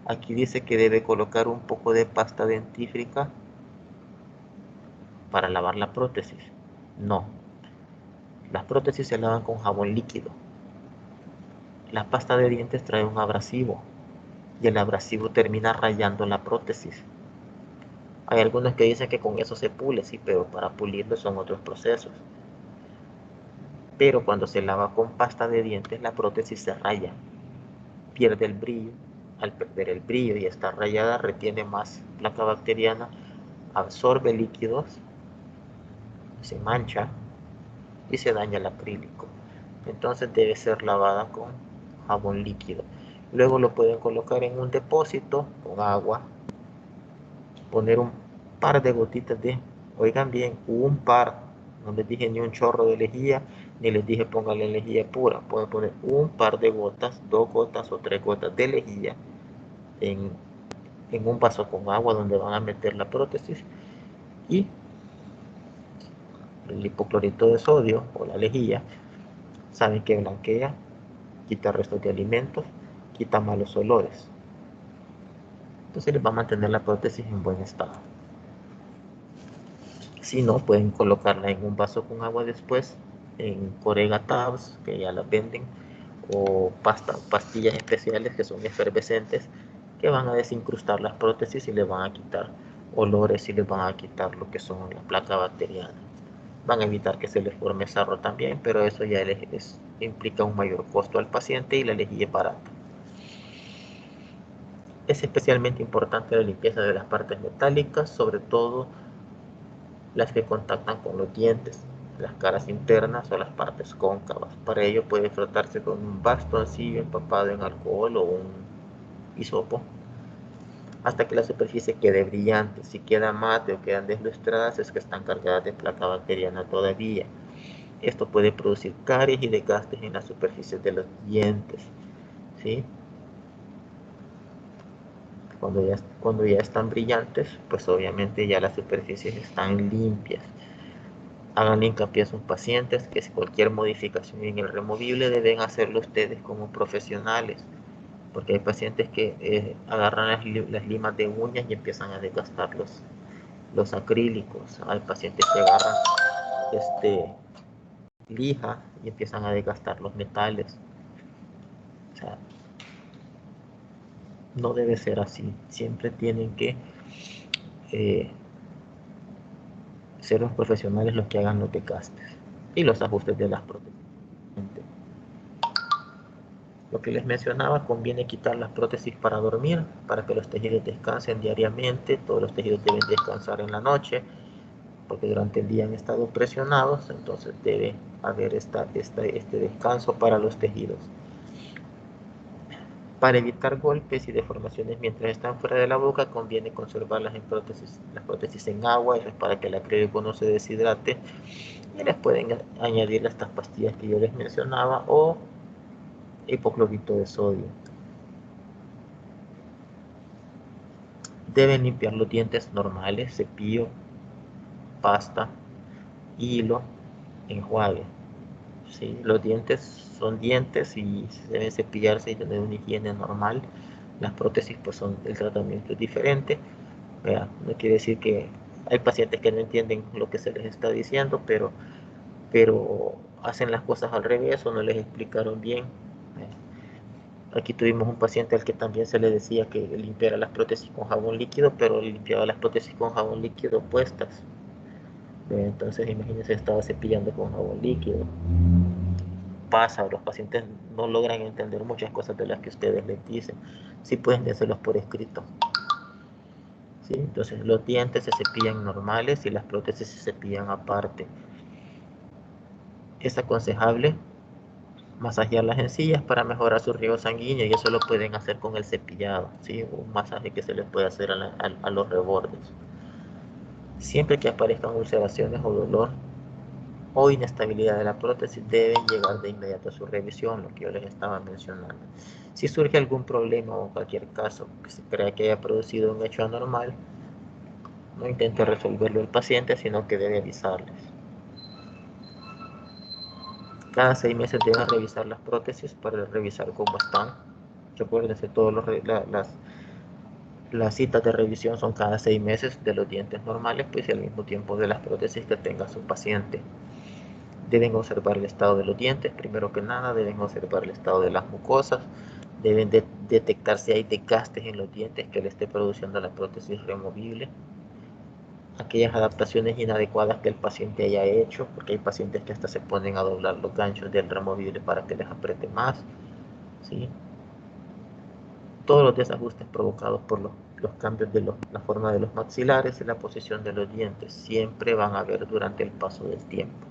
Aquí dice que debe colocar un poco de pasta dentífrica para lavar la prótesis. No, las prótesis se lavan con jabón líquido. La pasta de dientes trae un abrasivo y el abrasivo termina rayando la prótesis. Hay algunos que dicen que con eso se pule, sí, pero para pulirlo son otros procesos. Pero cuando se lava con pasta de dientes, la prótesis se raya, pierde el brillo. Al perder el brillo y estar rayada, retiene más placa bacteriana, absorbe líquidos, se mancha y se daña el acrílico. Entonces debe ser lavada con jabón líquido. Luego lo pueden colocar en un depósito con agua, poner un par de gotitas de, oigan bien, un par, no les dije ni un chorro de lejía, ni les dije póngale lejía pura, pueden poner un par de gotas, 2 gotas o 3 gotas de lejía en, en un vaso con agua donde van a meter la prótesis, y el hipoclorito de sodio o la lejía, saben que blanquea, quita restos de alimentos, quita malos olores. Entonces les va a mantener la prótesis en buen estado. Si no, pueden colocarla en un vaso con agua después, en Corega Tabs, que ya las venden, o pastillas especiales que son efervescentes, que van a desincrustar las prótesis y les van a quitar olores y les van a quitar lo que son la placa bacteriana. Van a evitar que se les forme sarro también, pero eso ya implica un mayor costo al paciente y la lejía es barata. Es especialmente importante la limpieza de las partes metálicas, sobre todo las que contactan con los dientes, las caras internas o las partes cóncavas. Para ello puede frotarse con un bastoncillo empapado en alcohol o un hisopo hasta que la superficie quede brillante. Si queda mate o quedan deslustradas, es que están cargadas de placa bacteriana todavía. Esto puede producir caries y desgastes en las superficies de los dientes, ¿sí? Cuando ya están brillantes, pues obviamente ya las superficies están limpias. Háganle hincapié a sus pacientes que si cualquier modificación en el removible deben hacerlo ustedes como profesionales, porque hay pacientes que agarran las limas de uñas y empiezan a desgastar los acrílicos. Hay pacientes que agarran lija y empiezan a desgastar los metales. O sea, no debe ser así. Siempre tienen que eh, ser los profesionales los que hagan los desgastes y los ajustes de las prótesis. Lo que les mencionaba, conviene quitar las prótesis para dormir, para que los tejidos descansen diariamente. Todos los tejidos deben descansar en la noche, porque durante el día han estado presionados, entonces debe haber este descanso para los tejidos. Para evitar golpes y deformaciones mientras están fuera de la boca, conviene conservarlas en las prótesis en agua, eso es para que el acrílico no se deshidrate, y les pueden añadir estas pastillas que yo les mencionaba o hipoclorito de sodio. Deben limpiar los dientes normales, cepillo, pasta, hilo, enjuague. ¿Sí? Los dientes son dientes y deben cepillarse y tener una higiene normal. Las prótesis, pues el tratamiento es diferente. No quiere decir que hay pacientes que no entienden lo que se les está diciendo, pero hacen las cosas al revés o no les explicaron bien. Aquí tuvimos un paciente al que también se le decía que limpiara las prótesis con jabón líquido, pero limpiaba las prótesis con jabón líquido puestas. Entonces, imagínense, estaba cepillando con jabón líquido. Pasa, los pacientes no logran entender muchas cosas de las que ustedes les dicen. Sí pueden decirlos por escrito. ¿Sí? Entonces, los dientes se cepillan normales y las prótesis se cepillan aparte. Es aconsejable masajear las encías para mejorar su riego sanguíneo, y eso lo pueden hacer con el cepillado, ¿sí? Un masaje que se les puede hacer a los rebordes. Siempre que aparezcan ulceraciones o dolor o inestabilidad de la prótesis, deben llegar de inmediato a su revisión, lo que yo les estaba mencionando. Si surge algún problema o cualquier caso que se crea que haya producido un hecho anormal, no intente resolverlo el paciente, sino que debe avisarles. Cada 6 meses deben revisar las prótesis para revisar cómo están. Recuérdense, las citas de revisión son cada 6 meses de los dientes normales, pues, y al mismo tiempo de las prótesis que tenga su paciente. Deben observar el estado de los dientes, primero que nada, deben observar el estado de las mucosas, deben detectar si hay desgastes en los dientes que le esté produciendo la prótesis removible, aquellas adaptaciones inadecuadas que el paciente haya hecho, porque hay pacientes que hasta se ponen a doblar los ganchos del removible para que les apriete más, ¿sí? Todos los desajustes provocados por los cambios de la forma de los maxilares y la posición de los dientes siempre van a haber durante el paso del tiempo.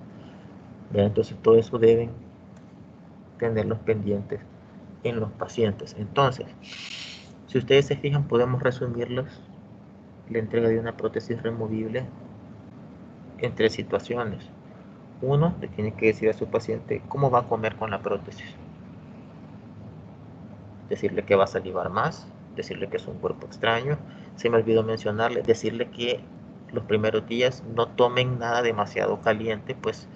Entonces todo eso deben tenerlos pendientes en los pacientes. Entonces, si ustedes se fijan, podemos resumirlos la entrega de una prótesis removible en 3 situaciones. Uno, le tiene que decir a su paciente cómo va a comer con la prótesis. Decirle que va a salivar más, decirle que es un cuerpo extraño. Se me olvidó mencionarle, decirle que los primeros días no tomen nada demasiado caliente, pues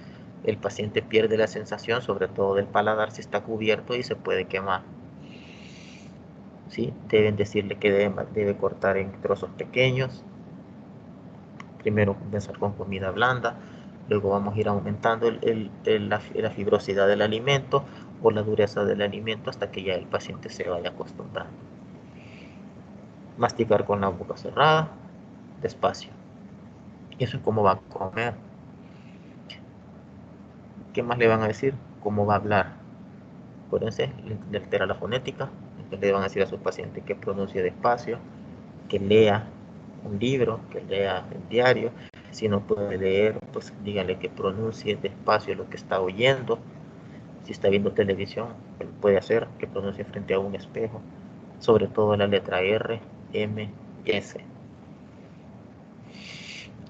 el paciente pierde la sensación, sobre todo del paladar, si está cubierto, y se puede quemar. ¿Sí? Deben decirle que debe cortar en trozos pequeños. Primero comenzar con comida blanda, luego vamos a ir aumentando la fibrosidad del alimento o la dureza del alimento hasta que ya el paciente se vaya acostumbrando. Masticar con la boca cerrada, despacio. Eso es cómo va a comer. ¿Qué más le van a decir? Cómo va a hablar. Acuérdense, le altera la fonética. Entonces le van a decir a su paciente que pronuncie despacio, que lea un libro, que lea el diario. Si no puede leer, pues díganle que pronuncie despacio lo que está oyendo. Si está viendo televisión, puede hacer que pronuncie frente a un espejo, sobre todo la letra R, M, S,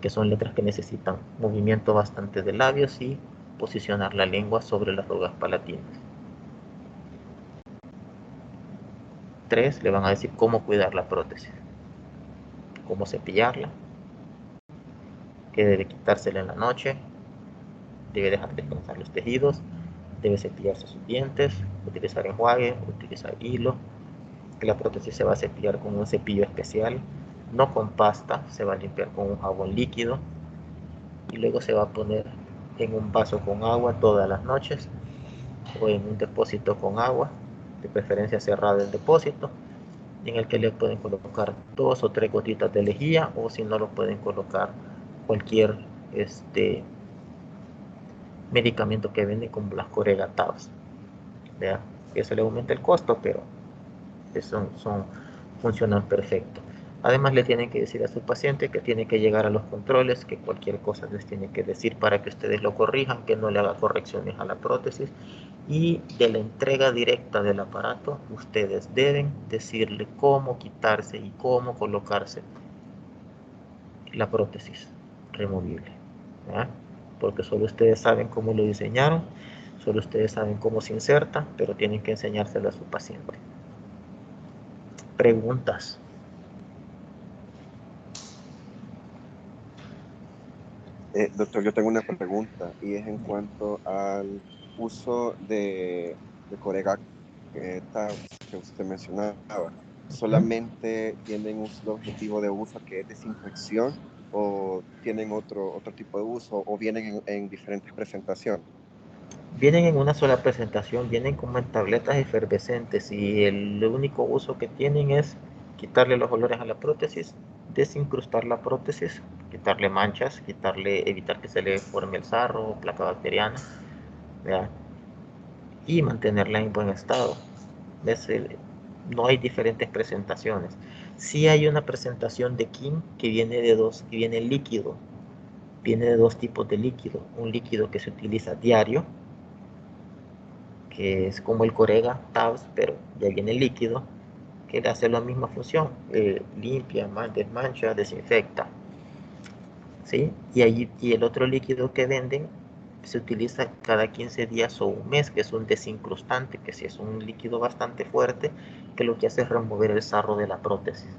que son letras que necesitan movimiento bastante de labios y posicionar la lengua sobre las arrugas palatinas. 3, le van a decir cómo cuidar la prótesis, cómo cepillarla, que debe quitársela en la noche, debe dejar descansar los tejidos, debe cepillarse sus dientes, utilizar enjuague, utilizar hilo, que la prótesis se va a cepillar con un cepillo especial, no con pasta, se va a limpiar con un jabón líquido y luego se va a poner en un vaso con agua todas las noches o en un depósito con agua, de preferencia cerrado el depósito, en el que le pueden colocar 2 o 3 gotitas de lejía, o si no lo pueden colocar cualquier medicamento que venden como las coregatabs. Eso le aumenta el costo, pero funcionan perfecto. Además, le tienen que decir a su paciente que tiene que llegar a los controles, que cualquier cosa les tiene que decir para que ustedes lo corrijan, que no le haga correcciones a la prótesis. Y de la entrega directa del aparato, ustedes deben decirle cómo quitarse y cómo colocarse la prótesis removible, ¿verdad? Porque solo ustedes saben cómo lo diseñaron, solo ustedes saben cómo se inserta, pero tienen que enseñárselo a su paciente. Preguntas. Doctor, yo tengo una pregunta y es en cuanto al uso de Coregac Tabs que usted mencionaba. ¿Solamente tienen un solo objetivo de uso que es desinfección o tienen otro tipo de uso o vienen en diferentes presentaciones? Vienen en una sola presentación, vienen como en tabletas efervescentes y el único uso que tienen es quitarle los olores a la prótesis, desincrustar la prótesis, quitarle manchas, evitar que se le forme el sarro, placa bacteriana, ¿verdad? Y mantenerla en buen estado. ¿Ves? No hay diferentes presentaciones. Sí hay una presentación de King que viene que viene líquido, viene de dos tipos de líquido, un líquido que se utiliza diario, que es como el Corega Tabs, pero ya viene líquido, que le hace la misma función, limpia, desmancha, desinfecta, ¿sí? Y el otro líquido que venden se utiliza cada 15 días o un mes, que es un desincrustante, que sí es un líquido bastante fuerte, que lo que hace es remover el sarro de la prótesis.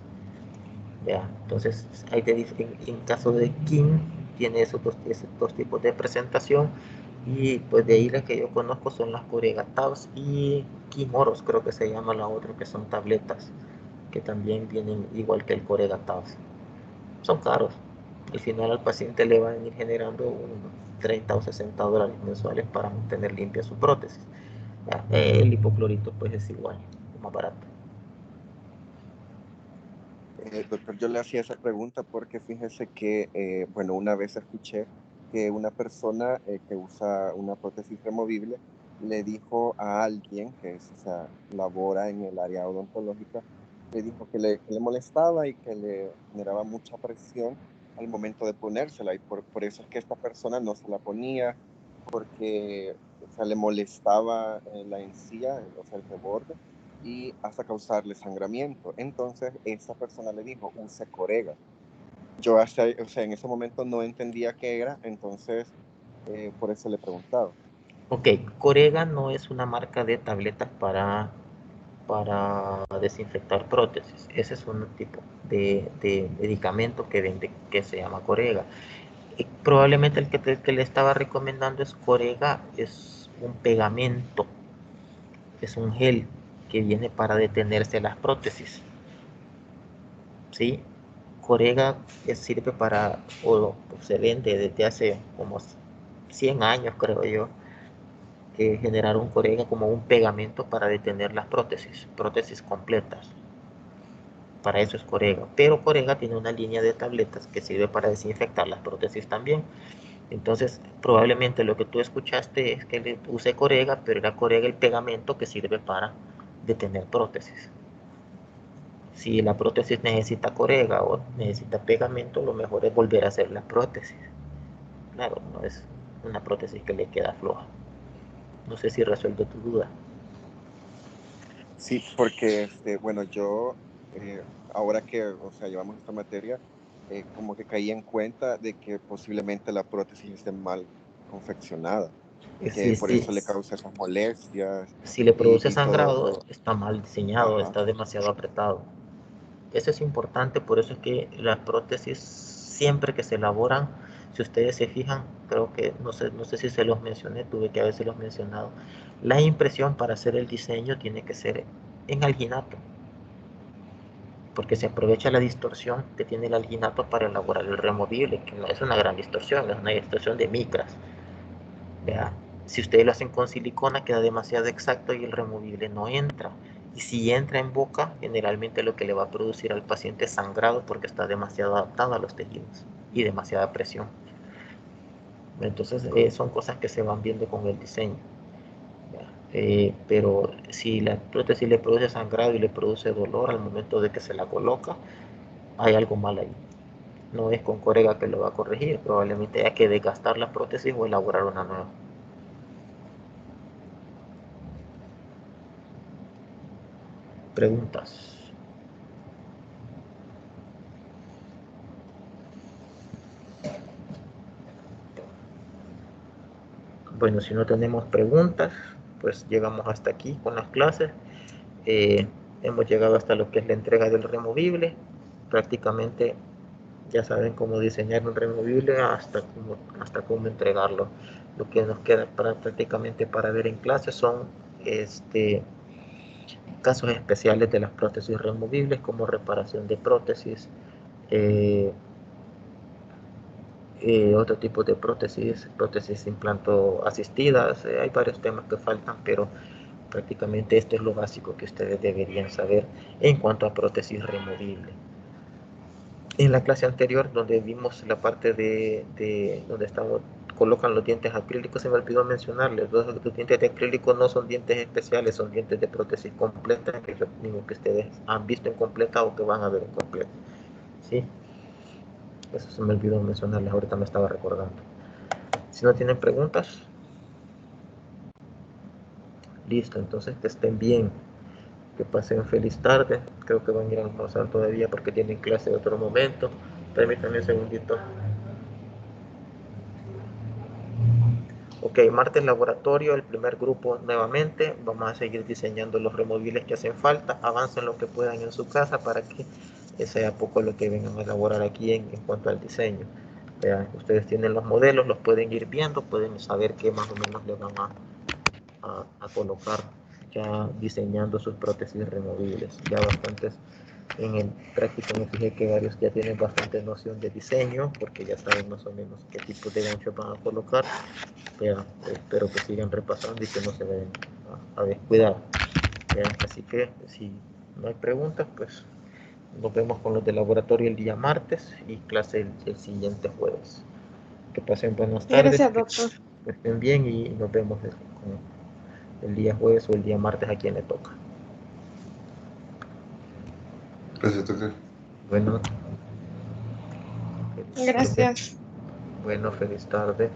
¿Ya? Entonces, en caso de King, tiene esos dos tipos de presentación. Y pues de ahí las que yo conozco son las Corega Tabs y Kimoros, creo que se llama la otra, que son tabletas, que también vienen igual que el Corega Tabs. Son caros. Al final al paciente le van a ir generando unos 30 o 60 dólares mensuales para mantener limpia su prótesis. El hipoclorito pues es igual, es más barato. Doctor, yo le hacía esa pregunta porque fíjese que, bueno, una vez escuché que una persona que usa una prótesis removible le dijo a alguien que o sea, labora en el área odontológica, le dijo que le molestaba y que le generaba mucha presión al momento de ponérsela y por eso es que esta persona no se la ponía porque o sea, le molestaba la encía, o sea, el reborde y hasta causarle sangramiento. Entonces, esa persona le dijo, use Corega. Yo hasta, o sea, en ese momento no entendía qué era, entonces por eso le preguntaba. Ok, Corega no es una marca de tabletas para desinfectar prótesis. Ese es un tipo de medicamento que vende que se llama Corega. Probablemente que le estaba recomendando es Corega, es un pegamento, es un gel que viene para detenerse las prótesis. ¿Sí? Corega sirve o se vende desde hace como 100 años, creo yo, que generar un Corega como un pegamento para detener las prótesis completas. Para eso es Corega. Pero Corega tiene una línea de tabletas que sirve para desinfectar las prótesis también. Entonces, probablemente lo que tú escuchaste es que le use Corega, pero era Corega el pegamento que sirve para detener prótesis. Si la prótesis necesita Corega o necesita pegamento, lo mejor es volver a hacer la prótesis. Claro, no es una prótesis que le queda floja. No sé si resuelve tu duda. Sí, porque, bueno, yo, ahora que, o sea, llevamos esta materia, como que caí en cuenta de que posiblemente la prótesis esté mal confeccionada y que Si, por si, eso le causa esas molestias si le produce y todo sangrado, eso. está mal diseñado, Ajá. está demasiado apretado. Eso es importante, por eso es que las prótesis siempre que se elaboran, si ustedes se fijan, creo que no sé si se los mencioné, tuve que haberse los mencionado. La impresión para hacer el diseño tiene que ser en alginato, porque se aprovecha la distorsión que tiene el alginato para elaborar el removible, que no es una gran distorsión, es una distorsión de micras. ¿Vea? Si ustedes lo hacen con silicona queda demasiado exacto y el removible no entra. Y si entra en boca, generalmente lo que le va a producir al paciente es sangrado porque está demasiado adaptado a los tejidos y demasiada presión. Entonces son cosas que se van viendo con el diseño. Pero si la prótesis le produce sangrado y le produce dolor al momento de que se la coloca, hay algo mal ahí. No es con Corega que lo va a corregir, probablemente haya que desgastar la prótesis o elaborar una nueva. Preguntas. Bueno, si no tenemos preguntas, pues llegamos hasta aquí con las clases. Hemos llegado hasta lo que es la entrega del removible. Prácticamente ya saben cómo diseñar un removible hasta cómo entregarlo. Lo que nos queda prácticamente para ver en clase son casos especiales de las prótesis removibles, como reparación de prótesis, otro tipo de prótesis implanto asistidas. Hay varios temas que faltan, pero prácticamente esto es lo básico que ustedes deberían saber en cuanto a prótesis removible. En la clase anterior, donde vimos la parte de donde colocan los dientes acrílicos, se me olvidó mencionarles, los dientes de acrílico no son dientes especiales, son dientes de prótesis completa, que es lo mismo que ustedes han visto en completa o que van a ver en completa. ¿Sí? Eso se me olvidó mencionarles, ahorita me estaba recordando. Si no tienen preguntas, listo, entonces que estén bien, que pasen feliz tarde. Creo que van a ir a almorzar todavía porque tienen clase de otro momento. Permítanme un segundito. Ok, martes laboratorio, el primer grupo nuevamente. Vamos a seguir diseñando los removibles que hacen falta. Avancen lo que puedan en su casa para que sea poco lo que vengan a elaborar aquí en cuanto al diseño. Vean, ustedes tienen los modelos, los pueden ir viendo, pueden saber qué más o menos le van a colocar ya diseñando sus prótesis removibles. Ya bastantes en el práctico me fijé que varios ya tienen bastante noción de diseño porque ya saben más o menos qué tipo de gancho van a colocar. Vean, espero que sigan repasando y que no se vayan a descuidar. Vean, así que si no hay preguntas, pues nos vemos con los de laboratorio el día martes y clase el siguiente jueves. Que pasen buenas tardes, Gracias, doctor. que estén bien y nos vemos el día jueves o el día martes a quien le toca. Gracias, doctor. Bueno, Gracias. bueno, feliz tarde.